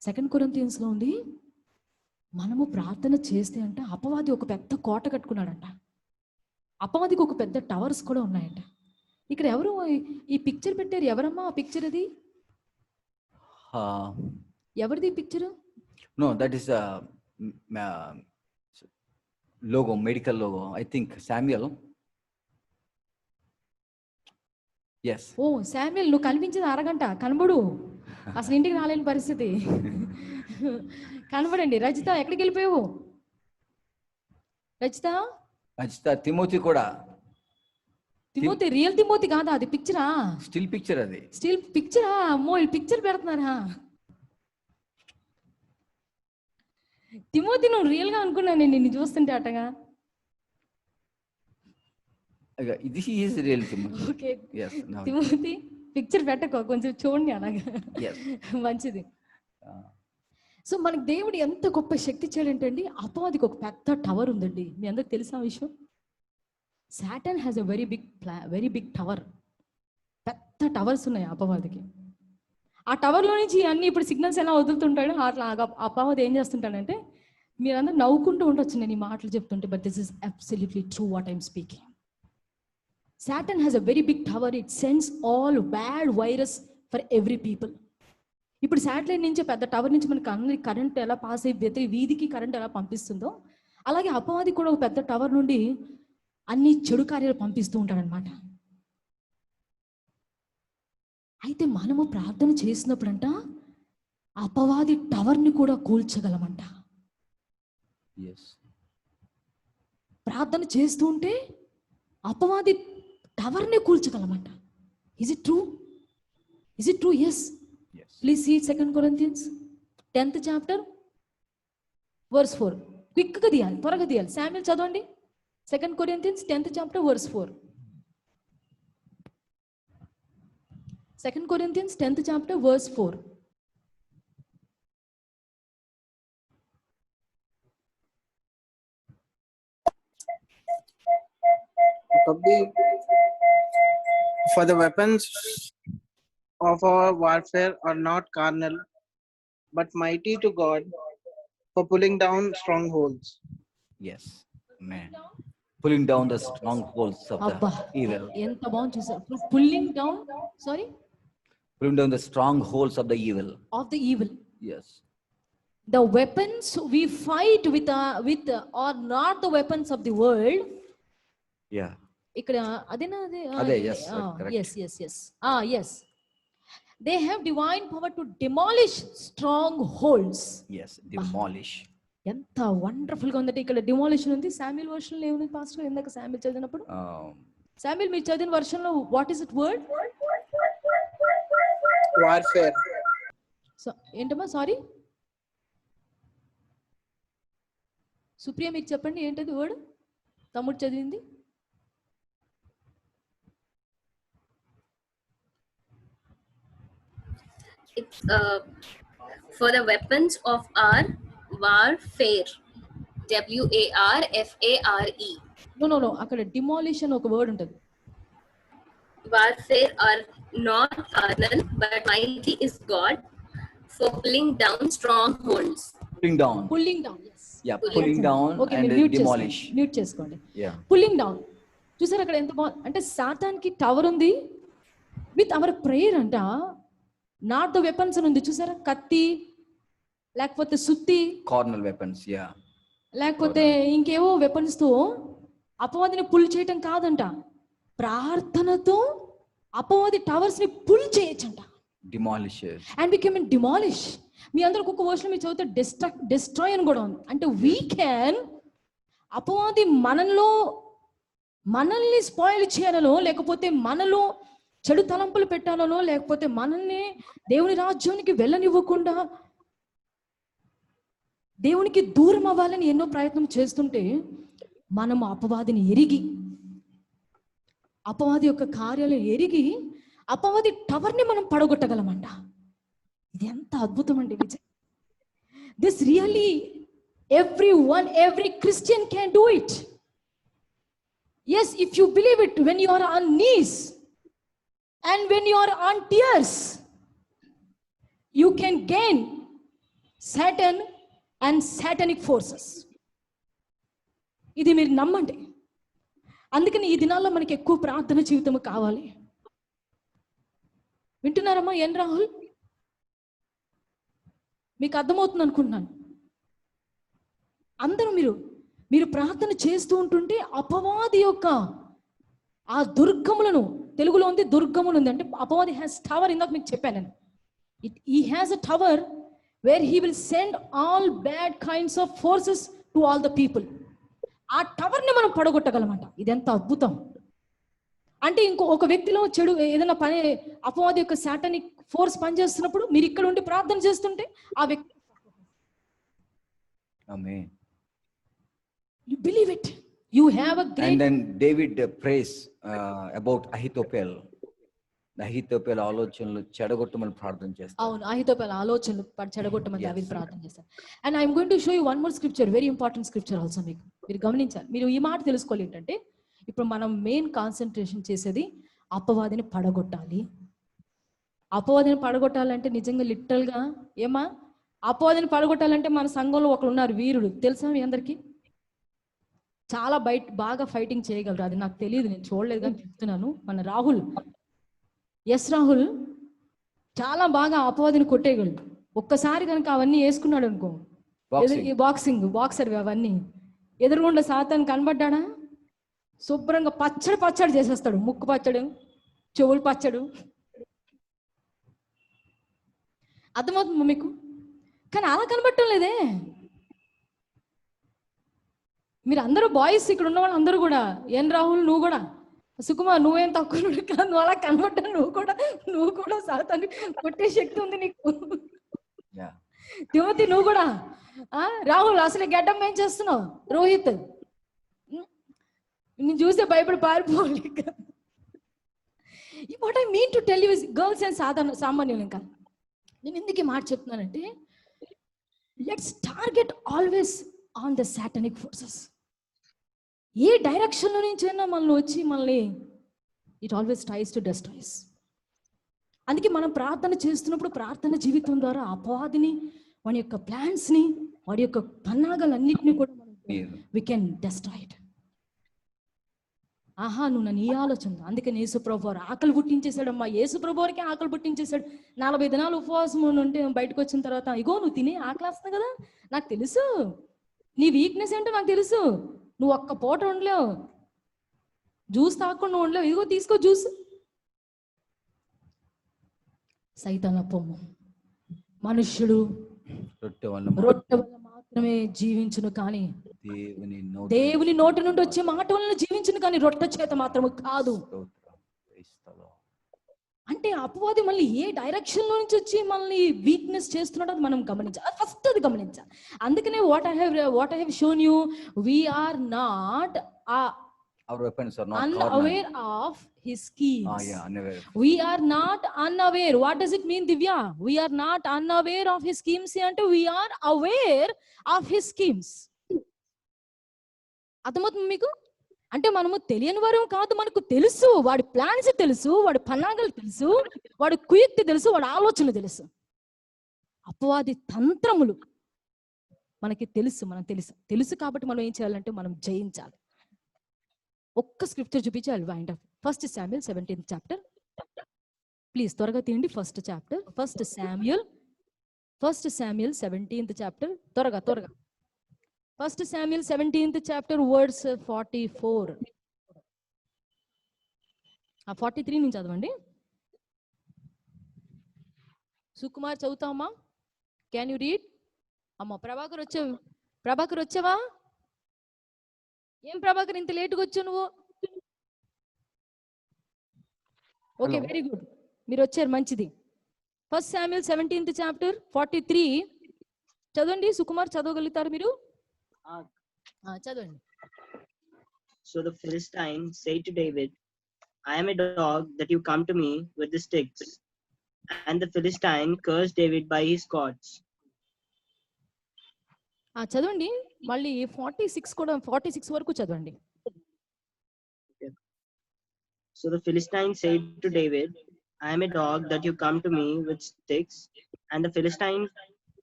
2 కొరింథియన్స్లో ఉంది, మనము ప్రార్థన చేస్తే అంట అపవాది ఒక పెద్ద కోట కట్టుకున్నాడంట. అపవాదికి ఒక పెద్ద టవర్స్ కూడా ఉన్నాయంట. ఇక్కడ ఎవరు ఈ పిక్చర్ పెట్టారు? ఎవరమ్మా ఆ పిక్చర్? అది ఎవరిది picture? No, that is logo, medical logo, I think Samuel. Yes. Oh Samuel, నువ్వు కనిపించేది అరగంట, కనబడు, అసలు ఇంటికి రాలేని పరిస్థితి. కనబడండి. రజిత, ఎక్కడికి వెళ్ళిపోయావు? రజిత, తిమోతి కూడా. తిమోతి, రియల్ తిమోతి కాదా అది? పిక్చరా? Still picture. అది స్టిల్ పిక్చరా? అమ్మో, ఈ పిక్చర్ పెడుతున్నారా? తిమోతి నువ్వు రియల్ గా అనుకున్నా నేను నిన్ను చూస్తుంటే అటగా. ఇది is real Timothy. Okay, Timothy picture పెట్టకో, కొంచెం చూడండి అలాగా, మంచిది. సో మనకి దేవుడు ఎంత గొప్ప శక్తి ఇచ్చాడంటే, అపవాదికి ఒక పెద్ద టవర్ ఉందండి. మీ అందరికి తెలిసిన విషయం. Satan has a very big tower. పెద్ద టవర్స్ ఉన్నాయి అపవాదికి. ఆ టవర్లో నుంచి అన్ని ఇప్పుడు సిగ్నల్స్ ఎలా వదులుతుంటాడో అట్లా అపవాది ఏం చేస్తుంటాడంటే, మీరందరూ నవ్వుకుంటూ ఉండొచ్చు నేను ఈ మాటలు చెప్తుంటే, but this is absolutely true what I'm speaking. Satan has a very big tower. It sends all bad virus for every people. ఇప్పుడు శాటిలైట్ నుంచి, పెద్ద టవర్ నుంచి మనకి అన్ని కరెంట్ ఎలా పాస్ అయిపోతే వీధికి కరెంట్ ఎలా పంపిస్తుందో, అలాగే అపవాది కూడా ఒక పెద్ద టవర్ నుండి అన్ని చెడు కార్యాలు పంపిస్తూ ఉంటాడనమాట. అయితే మనము ప్రార్థన చేసినప్పుడంట అపవాది టవర్ని కూడా కూల్చగలమంట. ప్రార్థన చేస్తూ ఉంటే అపవాది టవర్నే కూల్చగలమంట. Is it true? Is it true? Yes. Yes. Please see 2 Corinthians 10th chapter verse 4. క్విక్గా తీయాలి, త్వరగా తీయాలి. శామ్యూల్ చదవండి. 2 Corinthians 10th chapter verse 4. 2 Corinthians 10th chapter verse 4. For the weapons of our warfare are not carnal, but mighty to God for pulling down strongholds. Yes. Amen. Pulling down the strongholds of the అబ్బా, evil. ఎంత బాగుంది చూసారు. Pulling down, sorry, Pulling down the strongholds of the evil. Of the evil. Yes. The weapons we fight with are not the weapons of the world. Yeah. ఇక్కడ అదేనా? అదే, yes, correct. yes. They have divine power to demolish strongholds. Yes. Demolish. ఎంత wonderful గా ఉందంటే ఇక్కడ demolition ఉంది. Samuel version లో ఏముంది పాస్టర్? ఇందాక శామ్యూల్ చదివినప్పుడు, శామ్యూల్ మీరు చదివిన వర్షన్ లో what is it word? Warfare. ఏంటమ్మా? సారీ సుప్రియ, మీకు చెప్పండి ఏంటది వర్డ్ తమ్ముడు చదివింది? It's for the weapons of our warfare. WARFARE. No, అక్కడ డిమాలిషన్ ఒక వర్డ్ ఉంటుంది. Warfare are not carnal, but mighty is God for pulling down strongholds. Pulling down. Yes. Yeah. Pulling down Okay, and మీరు demolish. Mute చేసుకోండి. Yeah. Pulling down చూసారు అక్కడ ఎంత బాగుంది అంటే సాతాన్కి టవర్ ఉంది విత్ అవర్ ప్రేయర్ అంట. నాట్ ద వెపన్స్ అని ఉంది చూసారా, కత్తి లేకపోతే సుత్తి Carnal weapons. Yeah. లేకపోతే ఇంకేవో వెపన్స్ తో అపవాదిని పుల్ చేయటం కాదంట, ప్రార్థనతో అపవాది టవర్స్ ని పుల్ చేయొచ్చంట. Demolishes. And we can demolish. మీ అందరికి ఒక్కొక్క వర్షన్ మీరు చదివితే డిస్ట్రాయ్ అని కూడా ఉంది. అంటే వీ క్యాన్, అపవాది మనల్ని స్పాయిల్ చేయాలనో, లేకపోతే మనలో చెడు తలంపులు పెట్టాలనో, లేకపోతే మనల్ని దేవుని రాజ్యానికి వెళ్ళనివ్వకుండా దేవునికి దూరం అవ్వాలని ఎన్నో ప్రయత్నం చేస్తుంటే, మనం అపవాదిని ఎరిగి, అపవాది యొక్క కార్యాలను ఎరిగి, అపవాది టవర్ని మనం పడగొట్టగలమంట. ఇది ఎంత అద్భుతం అండి Vijay. This really every Christian can do it. Yes, if you believe it, when you are on knees and when you are on tears, you can gain Satan and satanic forces. ఇది మీరు నమ్మండి. అందుకని ఈ దినాల్లో మనకి ఎక్కువ ప్రార్థన జీవితం కావాలి. వింటున్నారమ్మా? ఎన్ రాహుల్, మీకు అర్థమవుతుంది అనుకుంటున్నాను. అందరూ మీరు ప్రార్థన చేస్తూ ఉంటుంటే అపవాది యొక్క ఆ దుర్గములను, తెలుగులో ఉంది దుర్గములు ఉంది అంటే అపవాది హ్యాస్ టవర్. ఇందాక మీకు చెప్పాను నేను, he has a tower where he will send all bad kinds of forces to all the people. ఆ టవర్ని మనం పడగొట్టగలమంట. ఇదెంత అద్భుతం అంటే, ఒక వ్యక్తిలో చెడు ఏదైనా పని, అపవాది యొక్క సాటానిక్ ఫోర్స్ పనిచేస్తున్నప్పుడు మీరు ఇక్కడ ఉండి ప్రార్థన చేస్తుంటే ఆ వ్యక్తి, Amen. you believe it, you have a great. And then David prays about Ahithophel. అహితోపేల ఆలోచనలు చెడగొట్టమని ప్రార్థన చేస్తాడు. అవును, అహితోపేల ఆలోచనలు చెడగొట్టమని దావీదు ప్రార్థన చేస్తాడు. And I'm going to show you one more scripture, very important scripture also. మీరు గమనించాలి. మీరు ఈ మాట తెలుసుకోవాలి ఏంటంటే, ఇప్పుడు మనం మెయిన్ కాన్సన్ట్రేషన్ చేసేది అపవాదిని పడగొట్టాలి. అపవాదిని పడగొట్టాలంటే నిజంగా లిటరల్గా ఏమా, అపవాదిని పడగొట్టాలంటే మన సంఘంలో ఒకరు ఉన్నారు వీరుడు, తెలుసా మీ అందరికీ? చాలా బాగా ఫైటింగ్ చేయగలరు. అది నాకు తెలియదు, నేను చూడలేదు కానీ చెప్తున్నాను. మన రాహుల్, రాహుల్ చాలా బాగా అపవాదిని కొట్టేయగలడు. ఒక్కసారి కనుక అవన్నీ వేసుకున్నాడు అనుకో, బాక్సర్ అవన్నీ ఎదురుగుండా సాతాను కనబడ్డాడా శుభ్రంగా పచ్చడి చేసేస్తాడు. ముక్కు పచ్చడు, చెవులు పచ్చడు. అర్థమవుతుందా మీకు? కానీ అలా కనబడటం లేదే. మీరు అందరూ బాయ్స్ ఇక్కడ ఉన్న వాళ్ళు అందరూ కూడా, ఎన్ రాహుల్ నువ్వు కూడా, సుకుమార్ నువ్వేం తక్కువ కాదు, నువ్వు అలా కనబడ్డా నువ్వు కూడా సాతాన్ని కొట్టే శక్తి ఉంది నీకు. Yeah. తిమోతి నువ్వు కూడా, రాహుల్ అసలు గడ్డం ఏం చేస్తున్నావు, రోహిత్ నేను చూస్తే భయపడి పారిపోవాలి. What I mean to tell you, girls and సామాన్యులు. ఇంకా నేను ఎందుకు ఈ మాట చెప్తున్నానంటే, let's target always on the satanic forces. ఏ డైరెక్షన్లో నుంచి అయినా మనల్ని it always tries to destroys. అందుకే మనం ప్రార్థన చేస్తున్నప్పుడు ప్రార్థన జీవితం ద్వారా అపవాదిని, వాడి యొక్క ప్లాన్స్ని, వాడి యొక్క పన్నాగాలన్నింటినీ కూడా మనం వి కెన్ డెస్ట్రాయ్ ఇట్. నువ్వు నన్ను ఈ ఆలోచన. అందుకని యేసుప్రభు వారు ఆకలి పుట్టించేశాడమ్మా. యేసుప్రభు వారికి ఆకలి పుట్టించేశాడు. 40 దినాలు ఉపవాసం ఉంటే బయటకు వచ్చిన తర్వాత, ఇగో నువ్వు తినే ఆకలి వస్తుంది కదా, నాకు తెలుసు నీ వీక్నెస్ ఏంటో నాకు తెలుసు, నువ్వు ఒక్క పూట ఉండలేవు, జ్యూస్ తాగకుండా ఉండలేవు, ఇదిగో తీసుకో జ్యూస్. సైతాన పొమ్ము. మనుష్యుడు రొట్టె వల్ల మాత్రమే జీవించును కానీ దేవుని నోటి నుండి వచ్చే మాట వలన జీవించును కానీ రొట్టె చేత మాత్రము కాదు. అంటే అపవాది మళ్ళీ ఏ డైరెక్షన్ లో నుంచి వచ్చి మనల్ని వీక్నెస్ చేస్తున్నాడో అది మనం గమనించాలి. ఫస్ట్ అది గమనించాలి. అందుకనే what I have shown you, we are not our weapons are not unaware of his schemes. We are not unaware. What does it mean, Divya? We are not unaware of his schemes ante we are aware of his schemes. అర్థమవుతుంది మీకు? అంటే మనము తెలియని వారం కాదు, మనకు తెలుసు, వాడి ప్లాన్స్ తెలుసు, వాడి పన్నాగాలు తెలుసు, వాడి కుయుక్తి తెలుసు, వాడి ఆలోచనలు తెలుసు, అపవాది తంత్రములు మనకి తెలుసు. తెలుసు కాబట్టి మనం ఏం చేయాలంటే మనం జయించాలి. ఒక్క స్క్రిప్చర్ చూపించాలి. Wind up 1 Samuel 17th chapter. Please త్వరగా తీయండి. First chapter 1 Samuel 17th chapter. త్వరగా 1 Samuel 17th chapter verse 44. 43 నుంచి చదవండి. సుకుమార్ చదువుతామా? Can you read? అమ్మ ప్రభాకర్ వచ్చావా? ఏం ప్రభాకర్ ఇంత లేటుగా వచ్చావు నువ్వు? ఓకే, వెరీ గుడ్, మీరు వచ్చారు, మంచిది. 1 Samuel 17th chapter 43 చదవండి. సుకుమార్ చదవగలుగుతారు మీరు? చదవండి. So the Philistine said to David, I am a dog that you come to me with the sticks. And the Philistine cursed David by his gods. చదవండి మళ్ళీ 46 వరకు చదవండి. So the Philistine said to David, I am a dog that you come to me with sticks. And the Philistine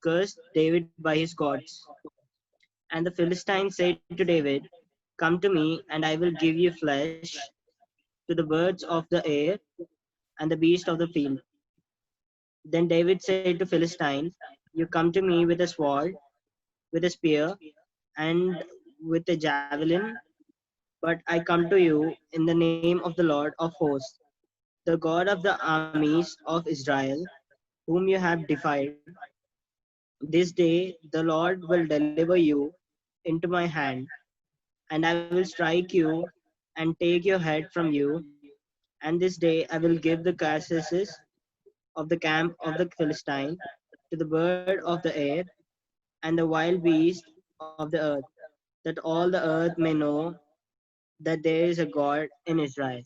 cursed David by his gods. And the Philistine said to David, come to me, and I will give you flesh to the birds of the air and the beasts of the field. Then David said to Philistine, you come to me with a sword, with a spear, and with a javelin, but I come to you in the name of the Lord of hosts, the God of the armies of Israel, whom you have defied. This day the Lord will deliver you into my hand, and I will strike you and take your head from you. And this day I will give the carcasses of the camp of the Philistine to the bird of the air and the wild beast of the earth, that all the earth may know that there is a God in Israel.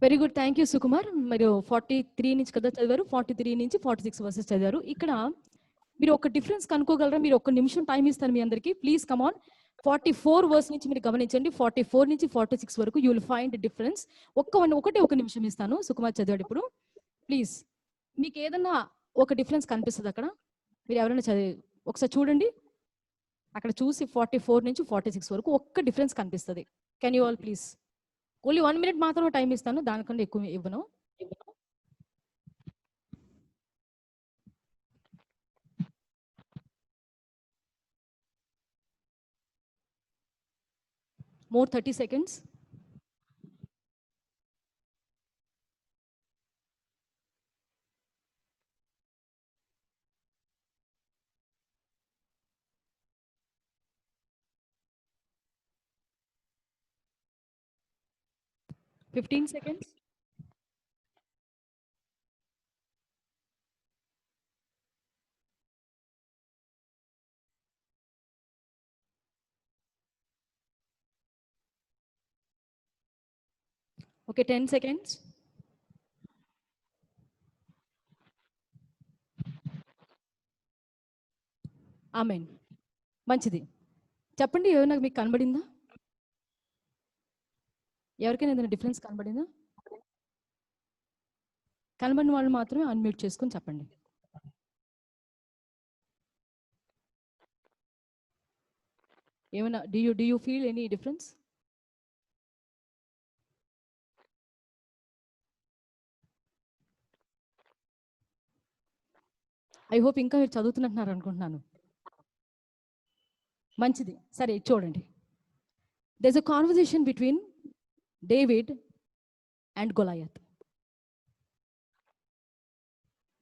Very good, thank you Sukumar. మీరు 43 నుంచి కదా చదివారు, 43 నుంచి 46 versus చదివారు. ఇక్కడ మీరు ఒక difference కనుక్కోగలరా? మీరు ఒక నిమిషం టైం ఇస్తాను మీ అందరికి, ప్లీజ్ కమ్ ఆన్. 44 వర్స్ నుంచి మీరు గమనించండి, 44 నుంచి 46 వరకు యూ విల్ ఫైండ్ డిఫరెన్స్. ఒక నిమిషం ఇస్తాను. సుకుమార్ చదివాడు ఇప్పుడు. ప్లీజ్ మీకు ఏదన్నా ఒక డిఫరెన్స్ కనిపిస్తుంది అక్కడ? మీరు ఎవరైనా ఒకసారి చూడండి అక్కడ, చూసి 44 నుంచి 46 వరకు ఒక్క డిఫరెన్స్ కనిపిస్తుంది. Can you all please? Only 1 minute మాత్రమే టైం ఇస్తాను, దానికంటే ఎక్కువ ఇవ్వను. More 30 seconds. 15 seconds. Okay, 10 seconds. Amen. మంచిది. చెప్పండి, ఏమైనా మీకు కనబడిందా? ఎవరికైనా ఏదైనా డిఫరెన్స్ కనబడిందా? కనబడిన వాళ్ళు మాత్రమే అన్మ్యూట్ చేసుకొని చెప్పండి. ఏమైనా do you feel any difference? I hope ఇంకా మీరు చదువుతున్నట్టున్నారు అనుకుంటున్నాను. మంచిది. సరే చూడండి. there's a conversation between David and Goliath.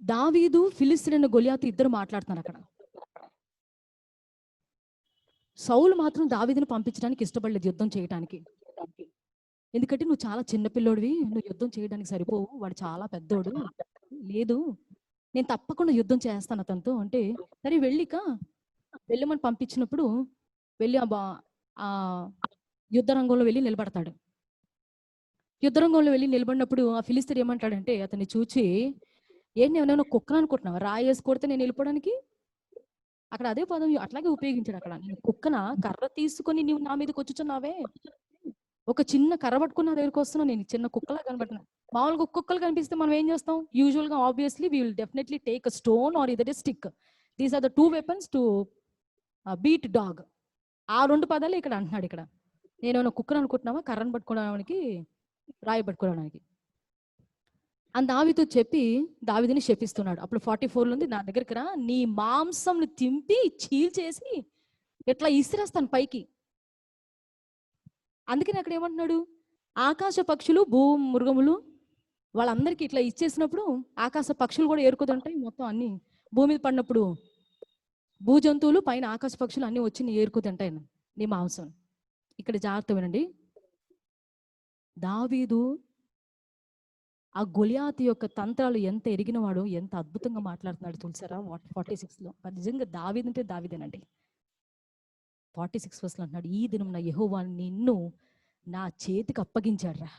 దావీదు ఫిలిస్తీయుడైన గొలియాతు ఇద్దరు మాట్లాడుతున్నారు అక్కడ. సౌలు మాత్రం దావీదుని పంపించడానికి ఇష్టపడలేదు యుద్ధం చేయడానికి. ఎందుకంటే నువ్వు చాలా చిన్నపిల్లోడివి, నువ్వు యుద్ధం చేయడానికి సరిపోవు, వాడు చాలా పెద్దోడు, లేదు నేను తప్పకుండా యుద్ధం చేస్తాను అతనితో అంటే, సరే వెళ్ళమని పంపించినప్పుడు వెళ్ళి ఆ యుద్ధ రంగంలో వెళ్ళి నిలబడతాడు. యుద్ధ రంగంలో వెళ్ళి నిలబడినప్పుడు ఆ ఫిలిస్తీయుడు ఏమంటాడంటే అతన్ని చూచి, ఏంటి ఏమైనా కుక్కను అనుకుంటున్నావా, రాయేసి కొడితే నేను వెళ్ళిపోవడానికి? అక్కడ అదే పదం అట్లాగే ఉపయోగించాడు. అక్కడ నేను కుక్కన, కర్ర తీసుకొని నువ్వు నా మీదకి వచ్చుచున్నావే, ఒక చిన్న కర్ర పట్టుకున్న దగ్గరికి వస్తున్నావు, నేను చిన్న కుక్కలా కనబడుతున్నా. మామూలుగా కుక్కలు కనిపిస్తే మనం ఏం చేస్తాం? యూజువల్ గా obviously we will definitely take a stone or either stick. These are the 2 weapons to beat dog. ఆ 2 పదాలు ఇక్కడ అంటున్నాడు. ఇక్కడ నేనేమైనా కుక్కను అనుకుంటున్నావా, కర్రను పట్టుకోవడానికి, రాయి పట్టుకోవడానికి అని దావీదుతో చెప్పి దావీదుని శపిస్తున్నాడు. అప్పుడు 44 ఉంది, నా దగ్గరికి రా, నీ మాంసం తింపి చీల్చేసి ఇట్లా ఇసిరేస్తాను పైకి. అందుకని అక్కడ ఏమంటున్నాడు, ఆకాశ పక్షులు, భూ మృగములు వాళ్ళందరికీ ఇట్లా ఇచ్చేసినప్పుడు ఆకాశ పక్షులు కూడా ఏరుకుతుంటాయి. మొత్తం అన్ని భూమి మీద పడినప్పుడు భూ జంతువులు, పైన ఆకాశ పక్షులు అన్ని వచ్చి ఏరుకుతుంటాయి నీ మాంసం. ఇక్కడ జాగ్రత్త వినండి. దావీదు ఆ గొలియాతు యొక్క తంత్రాలు ఎంత ఎరిగినవాడు, ఎంత అద్భుతంగా మాట్లాడుతున్నాడు చూసారా 46లో. నిజంగా దావీదు అంటే దావీదేనండి. 46 verse అంటున్నాడు, ఈ దినం నా యెహోవా నిన్ను నా చేతికి అప్పగించాడు రా.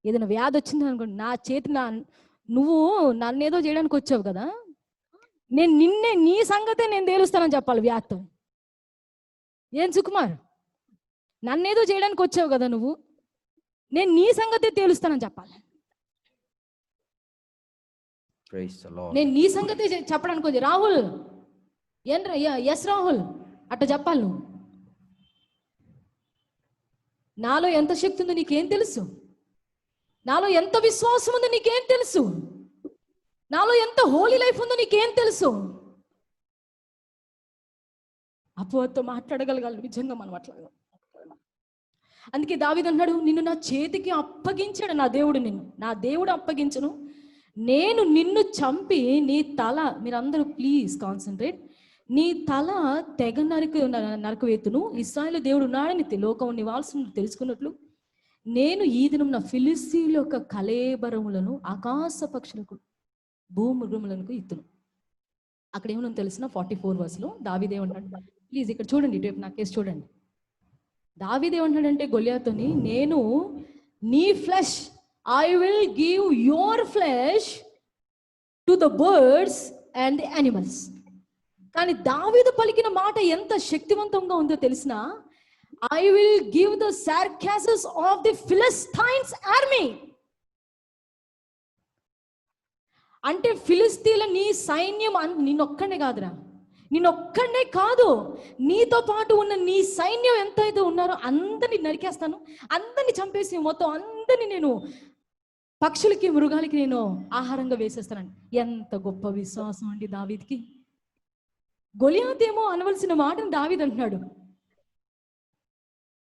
ఏదైనా వ్యాధి వచ్చింది అనుకోండి, నా చేతి నువ్వు నన్నేదో చేయడానికి వచ్చావు కదా, నేను నీ సంగతే నేను తేలుస్తానని చెప్పాలి వ్యాధితో. ఏం సుకుమార్, నన్నేదో చేయడానికి వచ్చావు కదా నువ్వు, నేను నీ సంగతే తేలుస్తానని చెప్పాలి. నేను నీ సంగతే చెప్పడానికి వచ్చి, రాహుల్ ఎస్ రాహుల్ అట్ట చెప్పాలి నువ్వు. నాలో ఎంత శక్తి ఉందో నీకేం తెలుసు, నాలో ఎంత విశ్వాసం ఉందో నీకేం తెలుసు, నాలో ఎంత హోలీ లైఫ్ ఉందో నీకేం తెలుసు. అపోతో మాట్లాడగలగాలి నిజంగా మనం అట్లా. అందుకే దావీదు అన్నాడు, నిన్ను నా చేతికి అప్పగించాడు నా దేవుడు, నా దేవుడు అప్పగించను, నేను నిన్ను చంపి నీ తల, మీరందరూ ప్లీజ్ కాన్సన్ట్రేట్, నీ తల తెగ నరకవేతును, ఇశ్రాయేలు దేవుడు ఉన్నాడని లోకం నివాసం తెలుసుకున్నట్లు నేను ఈ దినం నా ఫిలిస్తీయుల యొక్క కళేబరములను ఆకాశ పక్షులకు భూమృగములకు ఇత్తును. అక్కడ ఏమన్నా తెలిసిన 44 verse దావీదు ఏమంటాడు, ప్లీజ్ ఇక్కడ చూడండి, ఇటువైపు నా కేసు చూడండి. దావీదు ఏమంటాడంటే గొలియాతుని, నేను నీ flesh, I will give your flesh to the birds and the animals. కానీ దావీదు పలికిన మాట ఎంత శక్తివంతంగా ఉందో తెలిసిన, I will give the carcasses of the Philistines army. అంటే ఫిలిస్తీన్ల నీ సైన్యం నిన్నొక్కడే కాదురా, నిన్నొక్కడే కాదు, నీతో పాటు ఉన్న నీ సైన్యం ఎంతైతే ఉన్నారో అందరినీ నరికేస్తాను, అందరినీ చంపేసి మొత్తం అందరినీ నేను పక్షులకి మృగాలకి నేను ఆహారంగా వేసేస్తానండి. ఎంత గొప్ప విశ్వాసం అండి దావీదుకి. గొలియాతు ఏమో అనవలసిన మాటను దావీదు అంటున్నాడు.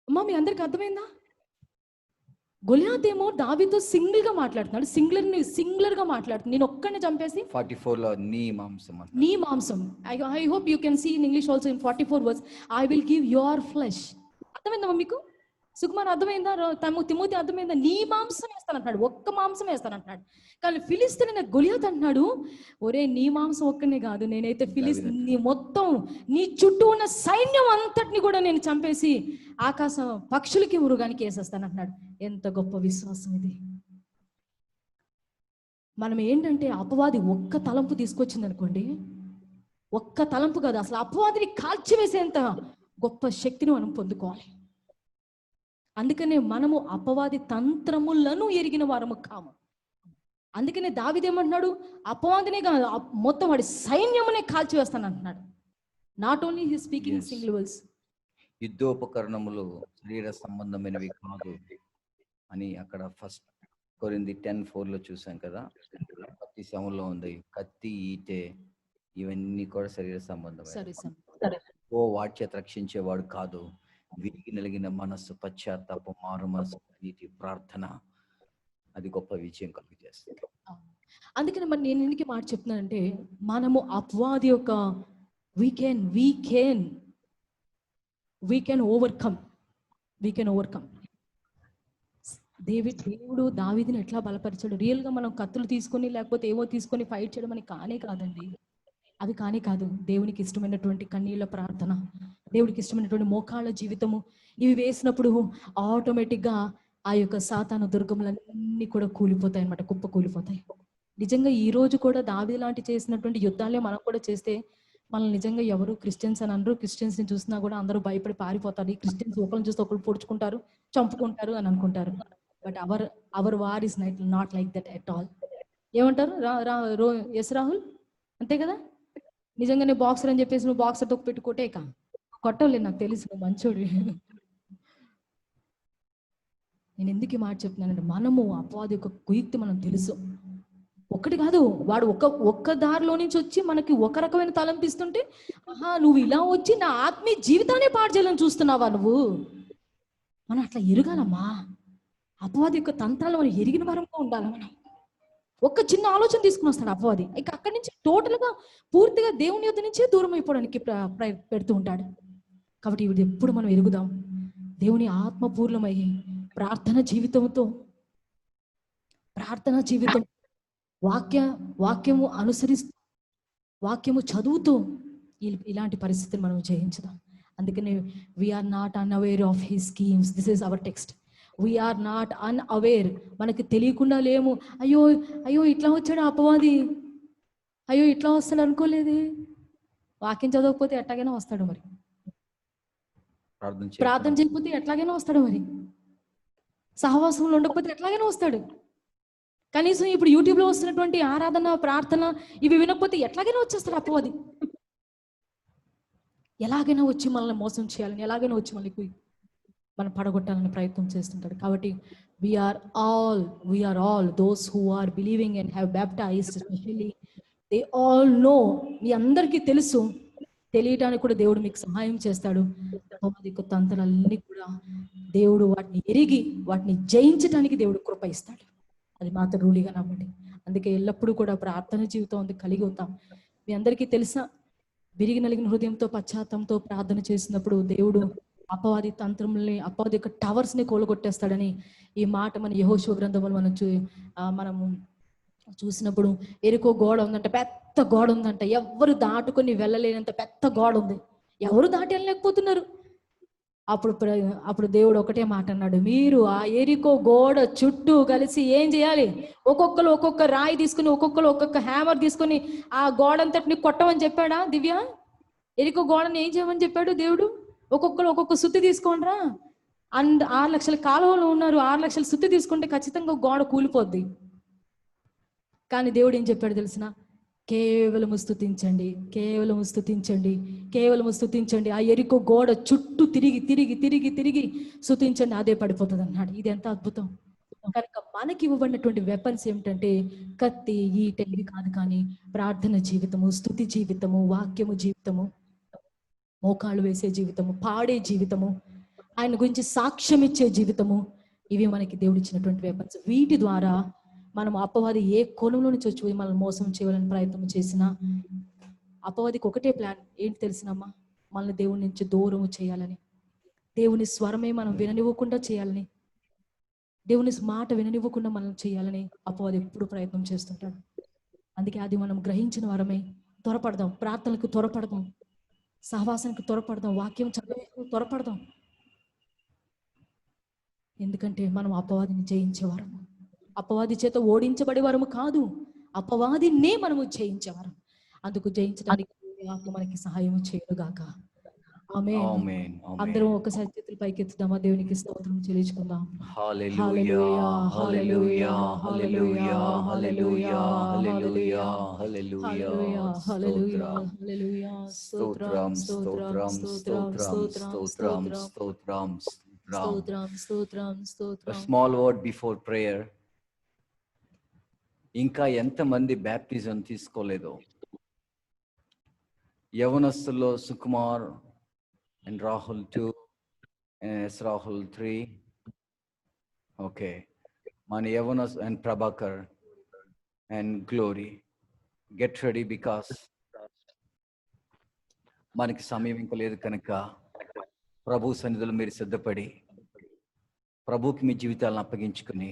అమ్మా మీ అందరికి అర్థమైందా? గొలియాతు ఏమో దావీదుతో సింగిల్ గా మాట్లాడుతున్నాడు, సింగులర్ గా మాట్లాడుతున్నాడు, నేను ఒక్కడిని చంపేసి 44లో నీ మాంసం. I hope you can see in English also in 44 verse, I will give your flesh. అర్థమైందమ్మా మీకు? సుకుమార్ అర్థమైందా? తిమోతి అర్థమైందా? నీ మాంసం వేస్తానంటున్నాడు, ఒక్క మాంసం వేస్తానంటున్నాడు. కానీ ఫిలిస్తీన్ గొలియాత్ అంటున్నాడు, ఒరే నీ మాంసం ఒక్కనే కాదు, నేనైతే నీ మొత్తం నీ చుట్టూ ఉన్న సైన్యం అంతటిని కూడా నేను చంపేసి ఆకాశం పక్షులకి మృగానికి వేసేస్తానంటున్నాడు. ఎంత గొప్ప విశ్వాసం ఇది! మనం ఏంటంటే అపవాది ఒక్క తలంపు తీసుకొచ్చింది అనుకోండి, ఒక్క తలంపు కాదు, అసలు అపవాదిని కాల్చివేసేంత గొప్ప శక్తిని మనం పొందుకోవాలి. అందుకనే మనము అపవాది తంత్రములను ఎరిగిన వారము కాము. అందుకనే దావీదేమంటున్నాడు, అపవాదినే కాదు మొత్తం వాడి సైన్యమునే కాల్చివేస్తాను అంటున్నాడు. Not only he speaking single words. యుద్ధోపకరణములు శరీర సంబంధమైనవి కాదు అని అక్కడ ఫస్ట్ కొరింథీ 10:4 చూసాం కదా. కత్తి శవంలో ఉంది, కత్తి, ఈటె ఇవన్నీ కూడా శరీర సంబంధమైన. వాడి చేత రక్షించేవాడు కాదు, విరిగి నలిగిన మనస్సు, పశ్చాత్తాపం, మారు మనసు, నీతి, ప్రార్థన, అది గొప్ప విజయం కలిగజేస్తుంది. అందుకని మరి నేను ఎందుకు మాట చెప్తున్నానంటే, మనము అపవాది యొక్క we can overcome. దేవుడు దావీదుని ఎట్లా బలపరిచాడు? రియల్గా మనం కత్తులు తీసుకొని లేకపోతే ఏవో తీసుకొని ఫైట్ చేయడం అని కానే కాదండి. అది కానే కాదు. దేవునికి ఇష్టమైనటువంటి కన్నీళ్ళ ప్రార్థన, దేవుడికి ఇష్టమైనటువంటి మోకాళ్ళ జీవితము, ఇవి వేసినప్పుడు ఆటోమేటిక్గా ఆ యొక్క సాతాను దుర్గములన్నీ కూడా కూలిపోతాయి అన్నమాట, కుప్ప కూలిపోతాయి. నిజంగా ఈ రోజు కూడా దావీదు లాంటి చేసినటువంటి యుద్ధాలే మనం కూడా చేస్తే మనల్ని నిజంగా ఎవరు క్రిస్టియన్స్ అని అనరు. క్రిస్టియన్స్ ని చూసినా కూడా అందరూ భయపడి పారిపోతారు. ఈ క్రిస్టియన్స్ ఒకరిని చూస్తే ఒకరు పొడుచుకుంటారు, చంపుకుంటారు అని అనుకుంటారు. But our war is not like that at all. ఏమంటారు ఎస్ రాహుల్? అంతే కదా. నిజంగానే బాక్సర్ అని చెప్పేసి నువ్వు బాక్సర్తో పెట్టుకోటే కొట్టవులేదు, నాకు తెలుసు, నువ్వు మంచోడు. నేను ఎందుకు ఈ మాట చెప్తున్నానంటే, మనము అపవాది యొక్క కుయుక్తి మనం తెలుసు. ఒక్కటి కాదు, వాడు ఒక్క దారిలో నుంచి వచ్చి మనకి ఒక రకమైన తలంపిస్తుంటే, ఆహా నువ్వు ఇలా వచ్చి నా ఆత్మీయ జీవితాన్ని పాడు చేయాలని చూస్తున్నావా నువ్వు? మనం అట్లా ఎరగాలమ్మా. అపవాది యొక్క తంత్రాలు మనం ఎరిగిన వారంగా ఉండాలి. మనం ఒక్క చిన్న ఆలోచన తీసుకుని వస్తాడు అపవాది, ఇక అక్కడి నుంచి టోటల్గా పూర్తిగా దేవుని యొద్ద నుంచే దూరం అయిపోవడానికి పెడుతూ ఉంటాడు. కాబట్టి ఇది ఎప్పుడు మనం ఎరుగుదాం, దేవుని ఆత్మపూర్ణమై ప్రార్థన జీవితం, వాక్యము అనుసరిస్తూ, వాక్యము చదువుతూ ఇలాంటి పరిస్థితిని మనం జయించుదాం. అందుకనే we are not unaware of his schemes. This is our text. We are not unaware. మనకి తెలియకుండా లేము. అయ్యో ఇట్లా వచ్చాడు అపవాది, అయ్యో ఇట్లా వస్తాడు అనుకోలేదే. వాక్యం చదవకపోతే ఎట్లాగైనా వస్తాడు, మరి ప్రార్థన చేయకపోతే ఎట్లాగైనా వస్తాడు, మరి సహవాసంలో ఉండకపోతే ఎట్లాగైనా వస్తాడు. కనీసం ఇప్పుడు యూట్యూబ్లో వస్తున్నటువంటి ఆరాధన, ప్రార్థన ఇవి వినకపోతే ఎట్లాగైనా వచ్చేస్తాడు అపవాది. ఎలాగైనా వచ్చి మనల్ని మోసం చేయాలని, ఎలాగైనా వచ్చి మనం పడగొట్టాలని ప్రయత్నం చేస్తుంటాడు. కాబట్టి we are all those who are believing and have baptised, especially they all know. మీ అందరికీ తెలుసు, తెలియటానికి కూడా దేవుడు మీకు సహాయం చేస్తాడు. తంత్రాలన్నీ కూడా దేవుడు వాటిని ఎరిగి వాటిని జయించడానికి దేవుడు కృప ఇస్తాడు. అది మాత్రం రూఢిగా నమ్మండి. అందుకే ఎల్లప్పుడూ కూడా ప్రార్థన జీవితం కలిగి ఉంటాం. మీ అందరికీ తెలుసా, విరిగి నలిగిన హృదయంతో పశ్చాత్తంతో ప్రార్థన చేసినప్పుడు దేవుడు అపవాది తంత్రముల్ని, అపవాది యొక్క టవర్స్ ని కూలగొట్టేస్తాడని ఈ మాట మన యెహోషువ గ్రంథంలో మనము చూసినప్పుడు, ఎరుకో గోడ ఉందంట, పెద్ద గోడ ఉందంట, ఎవరు దాటుకొని వెళ్ళలేనంత పెద్ద గోడ ఉంది, ఎవరు దాటి వెళ్ళలేకపోతున్నారు. అప్పుడు దేవుడు ఒకటే మాట అన్నాడు, మీరు ఆ ఎరికో గోడ చుట్టూ కలిసి ఏం చేయాలి? ఒక్కొక్కరు ఒక్కొక్క రాయి తీసుకుని, ఒక్కొక్కరు ఒక్కొక్క హ్యామర్ తీసుకుని ఆ గోడ అంతటిని కొట్టమని చెప్పాడా దివ్య? ఎరికో గోడని ఏం చేయమని చెప్పాడు దేవుడు? ఒక్కొక్కరు ఒక్కొక్క సుత్తి తీసుకోండిరా. 6 లక్షల కాలువలు ఉన్నారు, 6 లక్షల సుత్తి తీసుకుంటే ఖచ్చితంగా గోడ కూలిపోద్ది. కానీ దేవుడు ఏం చెప్పాడు తెలిసిన? కేవలము స్తుతించండి, కేవలము స్తుతించండి, కేవలము స్తుతించండి. ఆ ఎరికో గోడ చుట్టూ తిరిగి తిరిగి తిరిగి తిరిగి స్తుతించండి, అదే పడిపోతుంది అన్నాడు. ఇది ఎంత అద్భుతం! కనుక మనకి ఇవ్వబడినటువంటి వెపన్స్ ఏమిటంటే కత్తి, ఈట ఇవి కాదు, కానీ ప్రార్థన జీవితము, స్తుతి జీవితము, వాక్యము జీవితము, మోకాళ్ళు వేసే జీవితము, పాడే జీవితము, ఆయన గురించి సాక్ష్యం ఇచ్చే జీవితము, ఇవి మనకి దేవుడు ఇచ్చినటువంటి వెపన్స్. వీటి ద్వారా మనం అపవాది ఏ కోణంలో నుంచి వచ్చి మనల్ని మోసం చేయాలని ప్రయత్నం చేసినా, అపవాదికి ఒకటే ప్లాన్ ఏంటి తెలిసినమ్మా? మనల్ని దేవుడి నుంచి దూరం చేయాలని. దేవుని స్వరమే మనం విననివ్వకుండా చేయాలని, దేవుని మాట విననివ్వకుండా మనం చేయాలని అపవాది ఎప్పుడు ప్రయత్నం చేస్తుంటాడు. అందుకే అది మనం గ్రహించిన వారమే త్వరపడదాం, ప్రార్థనలకు త్వరపడదాం, సహవాసానికి త్వరపడదాం, వాక్యం చదివే త్వరపడదాం. ఎందుకంటే మనం అపవాదిని జయించేవారం, అపవాది చేత ఓడించబడేవారము కాదు, అపవాదినే మనము జయించేవారం. అందుకు జయించడానికి ఆత్మ మనకి సహాయం చేయనుగాక. ఆమేన్. ఆమేన్. అందరం ఒకసారి చేతులు పైకెత్తుదామా, దేవునికి స్తోత్రం చెల్లించుకుందాం. హల్లెలూయా, హల్లెలూయా, హల్లెలూయా, హల్లెలూయా, హల్లెలూయా, హల్లెలూయా. స్తోత్రం, స్తోత్రం, స్తోత్రం, స్తోత్రం, స్తోత్రం, స్తోత్రం. A small word before prayer. ఇంకా ఎంతమంది బ్యాప్టిజం తీసుకోలేదో? యవనస్తుల్లో Sukumar and Rahul 2, and Rahul 3. Okay. Man Yavanas and Prabhakar and Glory. Get ready because మనకి సమయం ఇంకా లేదు కనుక ప్రభు సన్నిధిలో మీరు సిద్ధపడి ప్రభుకి మీ జీవితాలను అప్పగించుకుని,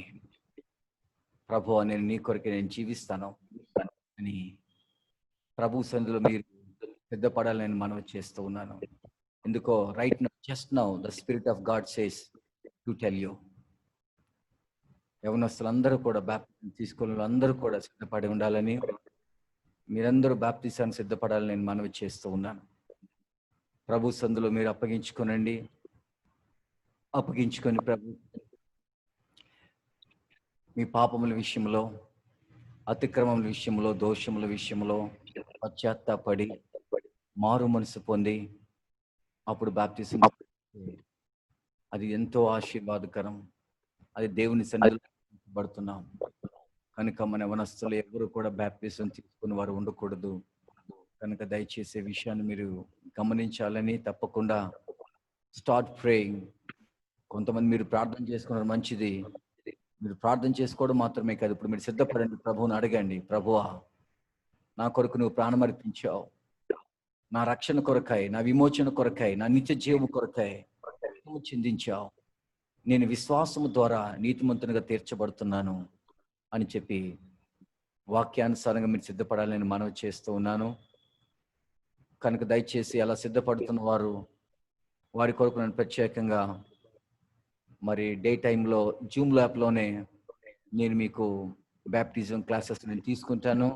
ప్రభు నేను నీ కొరకు నేను జీవిస్తాను అని ప్రభు సన్నిధిలో మీరు సిద్ధపడాలని నేను మనవి చేస్తూ ఉన్నాను. ఎందుకో right now, just now the spirit of God says to tell you. యవనస్తులందరూ కూడా బాప్తిజం తీసుకున్న అందరూ కూడా సిద్ధపడి ఉండాలని, మీరందరూ బాప్తిజానికి సిద్ధపడాలని నేను మనవి చేస్తూ ఉన్నాను. ప్రభు సందులో మీరు అప్పగించుకోనండి, అప్పగించుకొని ప్రభు మీ పాపముల విషయంలో, అతిక్రమముల విషయంలో, దోషముల విషయంలో పశ్చాత్తాపడి మారు మనసు పొంది అప్పుడు బాప్తిజం అది ఎంతో ఆశీర్వాదకరం. అది దేవుని సన్నిధిలో పడుతున్నాం కనుక మన యవనస్తులు ఎవరు కూడా బాప్తిజం తీసుకుని వారు ఉండకూడదు. కనుక దయచేసే విషయాన్ని మీరు గమనించాలని, తప్పకుండా స్టార్ట్ ప్రేయింగ్. కొంతమంది మీరు ప్రార్థన చేసుకున్నారు, మంచిది. మీరు ప్రార్థన చేసుకోవడం మాత్రమే కాదు, ఇప్పుడు మీరు సిద్ధపడండి, ప్రభువుని అడగండి. ప్రభువా, నా కొరకు నువ్వు ప్రాణం అర్పించావు, నా రక్షణ కొరకాయి, నా విమోచన కొరకాయి, నా నిత్య జీవము కొరకాయి చిందించావు. నేను విశ్వాసము ద్వారా నీతిమంతునిగా తీర్చబడుతున్నాను అని చెప్పి వాక్యానుసారంగా మీరు సిద్ధపడాలని మనవి చేస్తూ ఉన్నాను. కనుక దయచేసి అలా సిద్ధపడుతున్న వారి కొరకు నేను ప్రత్యేకంగా మరి డే టైంలో జూమ్ ల్యాబ్లోనే నేను మీకు బ్యాప్టిజం క్లాసెస్ నేను తీసుకుంటాను.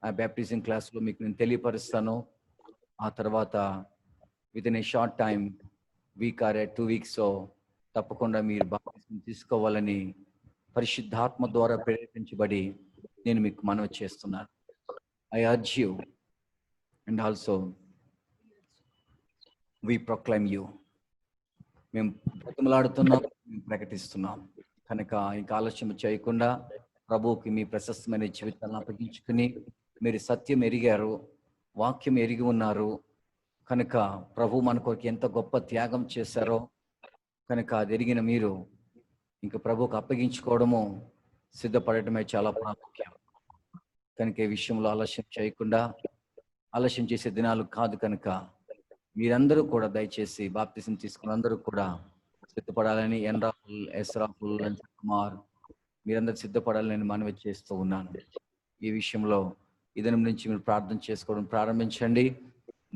ఆ బ్యాప్టిజం క్లాస్లో మీకు నేను తెలియపరుస్తాను. ఆ తర్వాత with in a short time, week or 2 weeks తప్పకుండా మీరు బాప్టిజం తీసుకోవాలని పరిశుద్ధాత్మ ద్వారా ప్రేరేపించబడి నేను మీకు మనవి చేస్తున్నాను. I urge you and also we proclaim you. మేము బ్రతిమలాడుతున్నాం, మేము ప్రకటిస్తున్నాం. కనుక ఇంకా ఆలస్యం చేయకుండా ప్రభువుకి మీ ప్రశస్తమైన జీవితాలను అప్పగించుకుని, మీరు సత్యం ఎరిగారు, వాక్యం ఎరిగి ఉన్నారు కనుక ప్రభు మన కొరకు ఎంత గొప్ప త్యాగం చేశారో కనుక అది ఎరిగిన మీరు ఇంకా ప్రభువుకు అప్పగించుకోవడము, సిద్ధపడటమే చాలా ప్రాముఖ్యం. కనుక ఈ విషయంలో ఆలస్యం చేయకుండా, ఆలస్యం చేసే దినాలు కాదు కనుక మీరందరూ కూడా దయచేసి బాప్తిజం తీసుకున్న అందరూ కూడా సిద్ధపడాలని, ఎన్ రాహుల్, ఎస్ రాహుల్, కుమార్ మీరందరూ సిద్ధపడాలని మనవి చేస్తూ ఉన్నాను. ఈ విషయంలో ఈ దినం నుంచి మీరు ప్రార్థన చేసుకోవడం ప్రారంభించండి.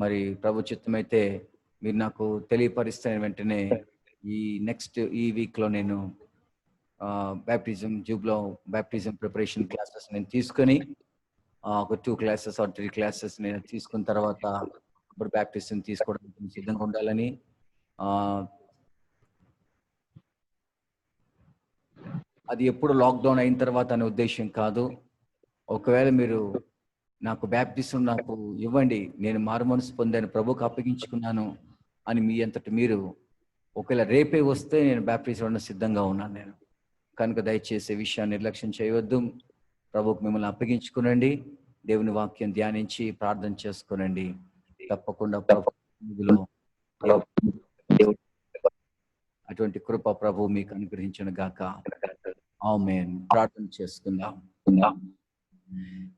మరి ప్రభు చిత్తమైతే మీరు నాకు తెలియపరిస్తే వెంటనే ఈ వీక్లో నేను బ్యాప్టిజం జూబ్లో బ్యాప్టిజం ప్రిపరేషన్ క్లాసెస్ నేను తీసుకొని ఒక 2 classes or 3 classes నేను తీసుకున్న తర్వాత ఇప్పుడు బ్యాప్టిజం తీసుకోవడానికి సిద్ధంగా ఉండాలని, అది ఎప్పుడు లాక్డౌన్ అయిన తర్వాత అనే ఉద్దేశం కాదు. ఒకవేళ మీరు నాకు బ్యాప్టిజం నాకు ఇవ్వండి, నేను మారు మనసు పొందాను, ప్రభువుకు అప్పగించుకున్నాను అని మీ అంతటి మీరు ఒకవేళ రేపే వస్తే నేను బ్యాప్టిజం ఇవ్వడానికి సిద్ధంగా ఉన్నాను నేను. కనుక దయచేసి విషయాన్ని నిర్లక్ష్యం చేయవద్దు. ప్రభువుకు మిమ్మల్ని అప్పగించుకునండి, దేవుని వాక్యం ధ్యానించి ప్రార్థన చేసుకునండి. తప్పకుండా ప్రభులో అటువంటి కృప ప్రభు మీకు అనుగ్రహించును గాక. ఆమేన్. ప్రార్థన చేసుకుందాం.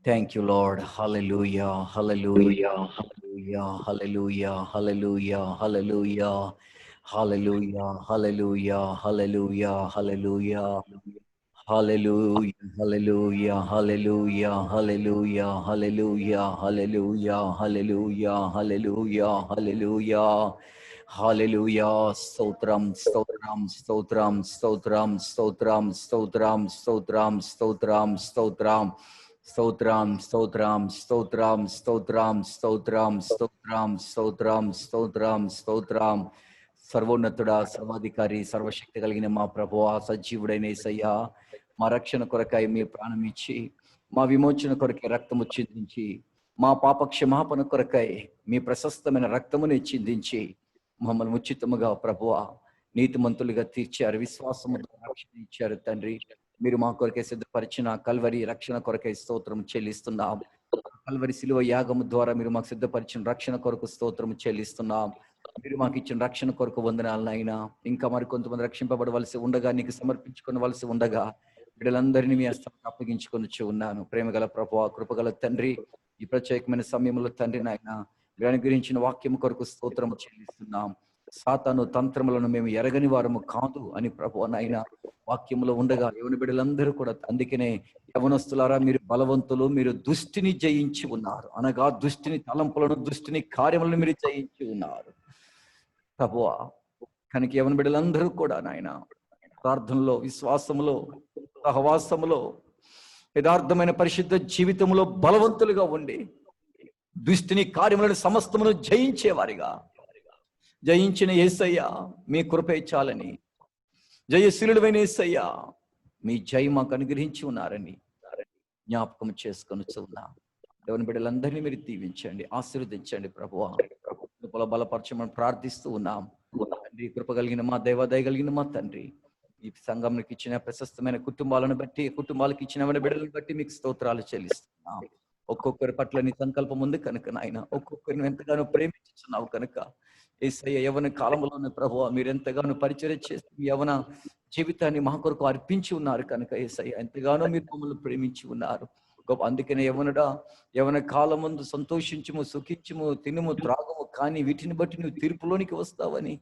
Thank you, Lord. Hallelujah, hallelujah, hallelujah, hallelujah, hallelujah, hallelujah, hallelujah, hallelujah, hallelujah, hallelujah, hallelujah, hallelujah, hallelujah, hallelujah, hallelujah, hallelujah, hallelujah, hallelujah, హల్లెలూయా. స్తోత్రం, స్తోత్రం, స్తోత్రం, స్తోత్రం, స్తోత్రం, స్తోత్రం, స్తోత్రం, స్తోత్రం, స్తోత్రం, స్తోత్రం, స్తోత్రం, స్తోత్రం, స్తోత్రం, స్తోత్రం, స్తోత్రం, స్తోత్రం, స్తోత్రం, స్తోత్రం. సర్వోన్నతుడా, సర్వాధికారి, సర్వశక్తి కలిగిన మా ప్రభువా, సజీవుడైన యేసయ్యా, మా రక్షణ కొరకై మీ ప్రాణం ఇచ్చి, మా విమోచన కొరకై రక్తము చిందించి, మా పాప క్షమాపణ కొరకై మీ ప్రశస్తమైన రక్తముని చిందించి మమ్మల్ని ఉచితముగా ప్రభువా నీతిమంతులుగా తీర్చారు. విశ్వాసము రక్షణ ఇచ్చారు తండ్రి. మీరు మా కొరకై సిద్ధపరిచిన కల్వరి రక్షణ కొరకై స్తోత్రం చెల్లిస్తున్నాం. కల్వరి శిలువ యాగము ద్వారా మీరు మాకు సిద్ధపరిచిన రక్షణ కొరకు స్తోత్రం చెల్లిస్తున్నాం. మీరు మాకు ఇచ్చిన రక్షణ కొరకు వందనాలనైనా. ఇంకా మరి కొంతమంది రక్షింపబడవలసి ఉండగా, నీకు సమర్పించుకోవలసి ఉండగా బిడ్డలందరినీ మీ హస్తానికి అప్పగించుకొని ఉన్నాను. ప్రేమగల ప్రభువా, కృపగల తండ్రి, ఈ ప్రత్యేకమైన సమయంలో తండ్రి నాయన మీరు అనుగ్రహించిన వాక్యం కొరకు స్తోత్రం చెల్లిస్తున్నాం. సాతాను తంత్రములను మేము ఎరగని వారము కాదు అని ప్రభువా నాయన వాక్యములో ఉండగా యవన బిడ్డలందరూ కూడా, అందుకనే యవనస్తులారా మీరు బలవంతులు, మీరు దుష్టిని జయించి ఉన్నారు అనగా దుష్టిని తలంపులను, దుష్టిని కార్యములను మీరు జయించి ఉన్నారు ప్రభువా. కనుక యవన బిడ్డలందరూ కూడా నాయన ప్రార్థనలో, విశ్వాసములో, సహవాసములో, యథార్థమైన పరిశుద్ధ జీవితంలో బలవంతులుగా ఉండి దుష్టిని కార్యములను సమస్తమును జయించేవారిగా, జయించిన యేసయ్య మీ కృపే చాలని, జయశీలుడైన యేసయ్య మీ జయ మాకు అనుగ్రహించి ఉన్నారని జ్ఞాపకం చేసుకొని ఉన్నాం. దేవుని బిడ్డలందరినీ మీరు దీవించండి, ఆశీర్వదించండి ప్రభువా. బలపరచమని ప్రార్థిస్తూ ఉన్నాం తండ్రి. కృప కలిగిన మా దైవ, దయగలిగిన మా తండ్రి, ఈ సంఘంకి ఇచ్చిన ప్రశస్తమైన కుటుంబాలను బట్టి, కుటుంబాలకు ఇచ్చిన బిడ్డలను బట్టి మీకు స్తోత్రాలు చెల్లిస్తున్నాం. ఒక్కొక్కరి పట్ల నీ సంకల్పం ఉంది కనుక నాయన, ఒక్కొక్కరిని ఎంతగానో ప్రేమించున్నావు కనుక యేసయ్య, యవన కాలంలోనే ప్రభువా మీరు ఎంతగానో పరిచర్య చేసి యవన జీవితాన్ని మా కొరకు అర్పించి ఉన్నారు కనుక యేసయ్య ఎంతగానో మీరు మమ్మల్ని ప్రేమించి ఉన్నారు. అందుకనే యవన కాలం ముందు సంతోషించుము, సుఖించుము, తినుము, త్రాగము, కానీ వీటిని బట్టి నువ్వు తీర్పులోనికి వస్తావని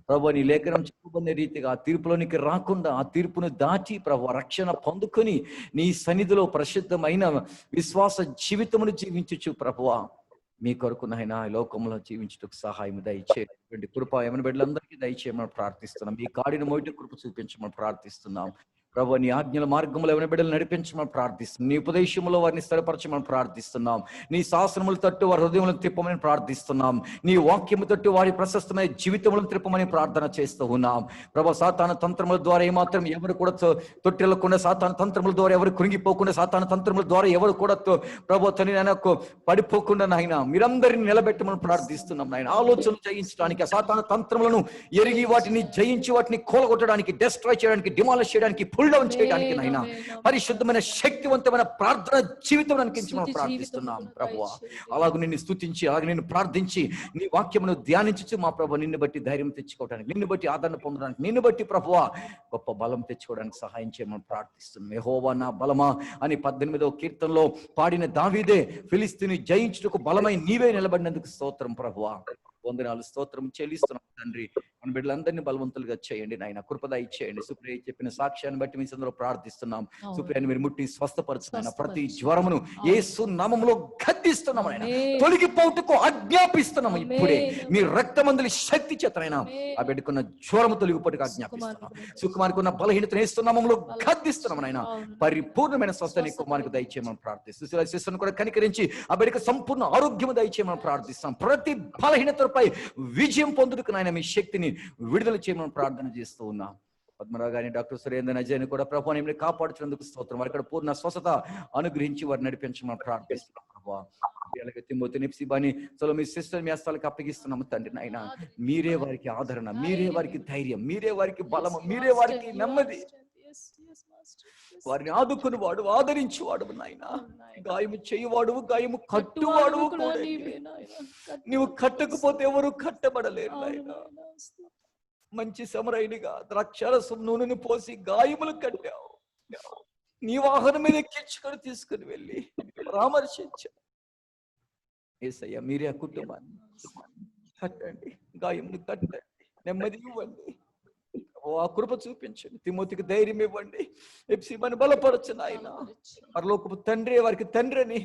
ప్రభు నీ లేఖనం చెప్పబడిన రీతిగా ఆ తీర్పులోనికి రాకుండా, ఆ తీర్పును దాటి ప్రభు రక్షణ పొందుకొని నీ సన్నిధిలో పరిశుద్ధమైన విశ్వాస జీవితమును జీవించచ్చు ప్రభువా. మీ కొరకు నాయన లోకంలో జీవించుటకు సహాయం దయచేయండి. కృప యవన బిడ్డలందరికీ దయచేయమని ప్రార్థిస్తున్నాం. ఈ కాడిని మోయట కృప చూపించమని ప్రార్థిస్తున్నాం ప్రభు. నీ ఆజ్ఞల మార్గంలో ఎవరి బిడ్డలు నడిపించమని ప్రార్థిస్తున్నాం. నీ ఉపదేశంలో వారిని స్థిరపరచమని ప్రార్థిస్తున్నాం. నీ శాసనములు తట్టు వారి హృదయములను తిప్పమని ప్రార్థిస్తున్నాం. నీ వాక్యము తట్టు వారి ప్రశస్తమైన జీవితములను తిప్పమని ప్రార్థన చేస్తూ ఉన్నాం ప్రభు. సాతాను తంత్రముల ద్వారా ఏమాత్రం ఎవరు కూడా తొట్టిల్లకుండా, సాతాను తంత్రముల ద్వారా ఎవరు కృంగిపోకుండా, సాతాను తంత్రముల ద్వారా ఎవరు కూడా ప్రభు తని నాయనకు పడిపోకుండా నాయన మీరందరినీ నిలబెట్టమని ప్రార్థిస్తున్నాం నాయన. ఆలోచనలు జయించడానికి, ఆ సాతాను తంత్రములను ఎరిగి వాటిని జయించి వాటిని కూలగొట్టడానికి, డెస్ట్రాయ్ చేయడానికి, డిమాలిష్ చేయడానికి, పుల్ డౌన్ చేయడానికి నాయన పరిశుద్ధమైన శక్తివంతమైన ప్రార్థన జీవితం అనుకించమని ప్రార్థిస్తున్నాం ప్రభువా. అలాగే నిన్ను స్తుతించి, అలాగే నిన్ను ప్రార్థించి, నీ వాక్యమును ధ్యానించు మా ప్రభు. నిన్ను బట్టి ధైర్యం తెచ్చుకోవడానికి, నిన్ను బట్టి ఆదరణ పొందడానికి, నిన్ను బట్టి ప్రభువా గొప్ప బలం తెచ్చుకోవడానికి సహాయం చేయమని ప్రార్థిస్తున్నాం. యెహోవా నా బలమా అని 18వ కీర్తనలో పాడిన దావీదే ఫిలిస్తీని జయించుటకు బలమై నీవే నిలబడినందుకు స్తోత్రం ప్రభువా. వందనాలు, స్తోత్రం చెల్లిస్తున్నాం తండ్రి. మన బిడ్డలందరినీ బలవంతులుగా చేయండి నాయన, కృపద ఇచ్చేయండి. సుప్రియ చెప్పిన సాక్ష్యాన్ని బట్టి మీ సందరూ ప్రార్థిస్తున్నాం. సుప్రియాన్ని మీరు ముట్టి స్వస్థపరచుతున్న ప్రతి జ్వరమును యేసు నామములో గద్దిస్తున్నాం ఆయన, తొలగిపోటుకు ఆజ్ఞాపిస్తున్నాం. ఇప్పుడే మీ రక్తమందులి శక్తి చేతనైనా ఆ బిడ్డకున్న జ్వరము తొలగిపోటుకు ఆజ్ఞాపిస్తున్నాం. సుకుమారికి ఉన్న బలహీనతను యేసు నామములో గద్దిస్తున్నాం ఆయన. పరిపూర్ణమైన స్వస్థని కుమారికి దయచేయమని ప్రార్థిస్తున్నాం. శిష్యులను కూడా కనికరించి ఆ బిడ్డకు సంపూర్ణ ఆరోగ్యము దయచేయమని ప్రార్థిస్తాం. ప్రతి బలహీనతపై విజయం పొందుటకు నాయన మీ శక్తిని విడుదల చేయమని ప్రార్థన చేస్తూ ఉన్నాం. పద్మరావు గారిని, డాక్టర్ సురేంద్ర అజయ్ని కూడా ప్రభుని కాపాడుతున్నందుకు స్తోత్రం. వారి పూర్ణ స్వస్థత అనుగ్రహించి వారిని నడిపించమని ప్రార్థిస్తున్నాం ప్రభా. తిమోతి, నిప్సిబాని, మీ సిస్టర్ మీ హస్తాలకు అప్పగిస్తున్నాము తండ్రి నాయన. మీరే వారికి ఆదరణ, మీరే వారికి ధైర్యం, మీరే వారికి బలము, మీరే వారికి నెమ్మది. వారిని ఆదుకుని వాడు, ఆదరించువాడు నాయన. గాయము చేయువాడు, గాయము కట్టువాడు. నీవు కట్టకపోతే ఎవరు కట్టబడలేరు నాయన. మంచి సమరైనగా ద్రాక్షారసం నూనెను పోసి గాయములు కట్టావు. నీ వాహనం మీద ఎక్కించుకొని తీసుకుని వెళ్ళి పరామర్శించావు. యేసయ్య మీరే ఆ కుటుంబాన్ని కట్టండి, గాయములు కట్టండి, నెమ్మది ఇవ్వండి. ఆ కృప చూపించండి. తిమోతికి ధైర్యం ఇవ్వండి. ఎప్సిమని బలపరచు నాయన. పరలోకపు తండ్రి వారికి తండ్రి అని,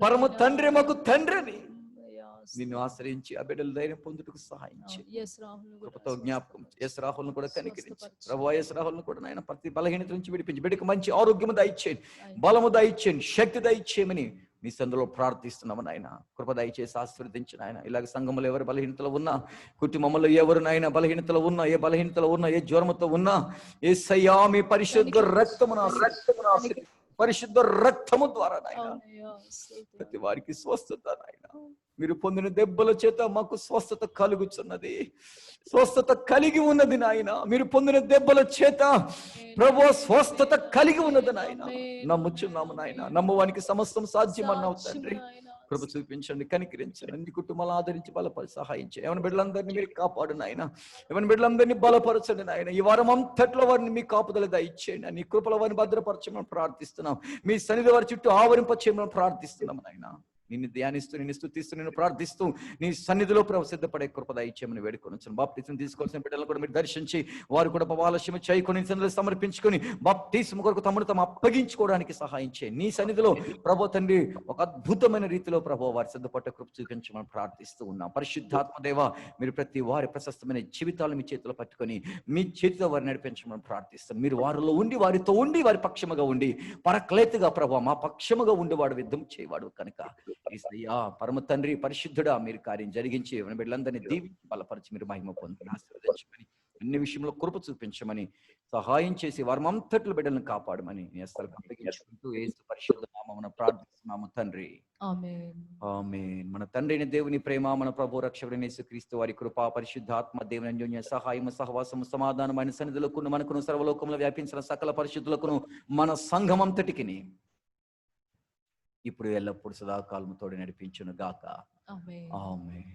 పరమ తండ్రి మాకు తండ్రి అని నిన్ను ఆశ్రయించి ఆ బిడ్డలు ధైర్యం పొందుటకు సహాయం చేయి. కృపతో జ్ఞాపకం ఎస్ రాహుల్ను కూడా కనికరించి ప్రభు ఎస్ రాహుల్ను కూడా నాయన ప్రతి బలహీనత నుంచి విడిపించి బిడ్డకు మంచి ఆరోగ్యము దయచేయండి, బలము దయచేయండి, శక్తి దయచేయమని మీ సందులో ప్రార్థిస్తున్నాము నాయన. కృప దయచేసి ఆశీర్వదించిన ఆయన. ఇలాగ సంఘములో ఎవరు బలహీనతలు ఉన్నా, కుటుంబంలో ఎవరు నాయన బలహీనతలు ఉన్నా, ఏ బలహీనతలు ఉన్నా, ఏ జ్వరముతో ఉన్నా, యేసయ్యా మీ పరిశుద్ధ రక్తమును పరిశుద్ధ రక్తము ద్వారా నాయన ప్రతి వారికి స్వస్థత నాయన. మీరు పొందిన దెబ్బల చేత మాకు స్వస్థత కలుగుచున్నది, స్వస్థత కలిగి ఉన్నది నాయన. మీరు పొందిన దెబ్బల చేత ప్రభువా స్వస్థత కలిగి ఉన్నది నాయన. నమ్ముచున్నాము నాయన. నమ్మువానికి సమస్తం సాధ్యమన్నావు తండ్రి. కృప చూపించండి, కనికరించండి. అన్ని కుటుంబాలను ఆదరించి బలపరి సహాయం చేయండి. ఎవరి బిడ్డలందరినీ మీరు కాపాడు నాయన. ఎవరి బిడ్డలందరినీ బలపరచండి నాయన. ఈ వారం అంతట్లో వారిని మీ కాపుదల దయచేయండి. నీ కృపల వారిని భద్రపరచమని ప్రార్థిస్తున్నాం. మీ సన్నిధి వారి చుట్టూ ఆవరింపచేయమని ప్రార్థిస్తున్నాం నాయన. నిన్ను ధ్యానిస్తూ, నిన్ను స్తుతిస్తూ, నిన్ను ప్రార్థిస్తూ నీ సన్నిధిలో సిద్ధపడే కృప దయచేయమని వేడుకొని బాప్టిజం తీసుకోవాల్సిన బిడ్డలను కూడా మీరు దర్శించి వారు కూడా ఆలస్యం చేయకొని సన్నిధిలో సమర్పించుకొని బాప్టిజం కొరకు తమను తాము అప్పగించుకోవడానికి సహాయం చేయండి. నీ సన్నిధిలో ప్రభు తండ్రి ఒక అద్భుతమైన రీతిలో ప్రభు వారి సిద్ధపడే కృప చూపించమని ప్రార్థిస్తూ ఉన్నాం. పరిశుద్ధాత్మ దేవ, మీరు ప్రతి వారి ప్రశస్తమైన జీవితాలు మీ చేతిలో పట్టుకొని మీ చేతిలో వారిని నడిపించమని ప్రార్థిస్తాం. మీరు వారిలో ఉండి, వారితో ఉండి, వారి పక్షముగా ఉండి, పరక్లేతుగా ప్రభు మా పక్షముగా ఉండి వాడు యుద్ధం చేయవాడు కనుక యేసయ్యా పరమ తండ్రి పరిశుద్ధుడా, మీరు కార్యం జరిగించి బిడ్డలందరినీ దీవించి బలపరిచి మీరు మహిమ పొందుకుని ఆశీర్వదించమని, అన్ని విషయంలో కృప చూపించమని, సహాయం చేసి వారమంతట్లో బిడ్డలను కాపాడమని నీ హస్తాలకు అప్పగించుకుంటూ యేసు పరిశుద్ధ నామమున ప్రార్థిస్తున్నాము తండ్రి. ఆమేన్. మన తండ్రి అయిన దేవుని ప్రేమ, మన ప్రభు రక్షకుడైన యేసుక్రీస్తు వారి కృప, పరిశుద్ధాత్మ దేవుని అన్యోన్య సహాయము, సహవాసము, సమాధానమైన సన్నిధులకును మనకును సర్వలోకంలో వ్యాపించిన సకల పరిశుద్ధులకును మన సంఘమంతటికిని ఇప్పుడు ఎల్లప్పుడు సదాకాలము తోడి నడిపించును గాక. ఆమేన్.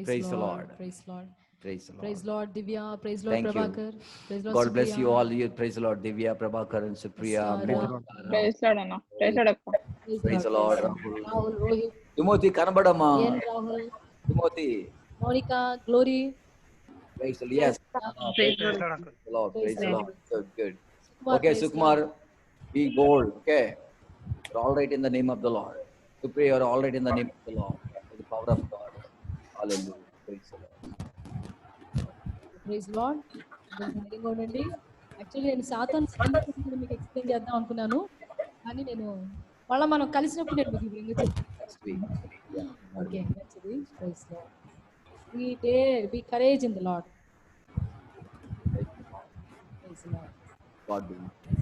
Praise the Lord. Praise Lord. Praise the Lord. Praise Lord Divya. Praise Lord Prabhakar. Praise Lord God bless Supriya. you all. You praise the Lord Divya, Prabhakar and Supriya. Praise Lord అన్న. Praise Lord అక్క. Praise the Lord. Rahul, Rohit, Timothy కనబడమా? Rahul, Timothy. Monica, Glory. Praise the Lord. Yes. Praise Praise the Lord. Praise the Lord. Good, good. Sukumar, Okay, praise Sukumar, be bold. Okay. You're all right in the name of the Lord. Supriya, you're all right in the name of the Lord. By the power of God. Hallelujah. Praise the Lord. Praise Lord. ధైర్యంగా ఉండండి. Actually నేను సాతాను సంగతి మీకు explain చేద్దాం అనుకున్నాను, కానీ నేను మళ్ళీ మనం కలిసినప్పుడు నేను మీకు వివరంగా చెప్తాను. ఓకే, మంచిది. Praise Lord. Be courage in the Lord. Praise Lord. God bless.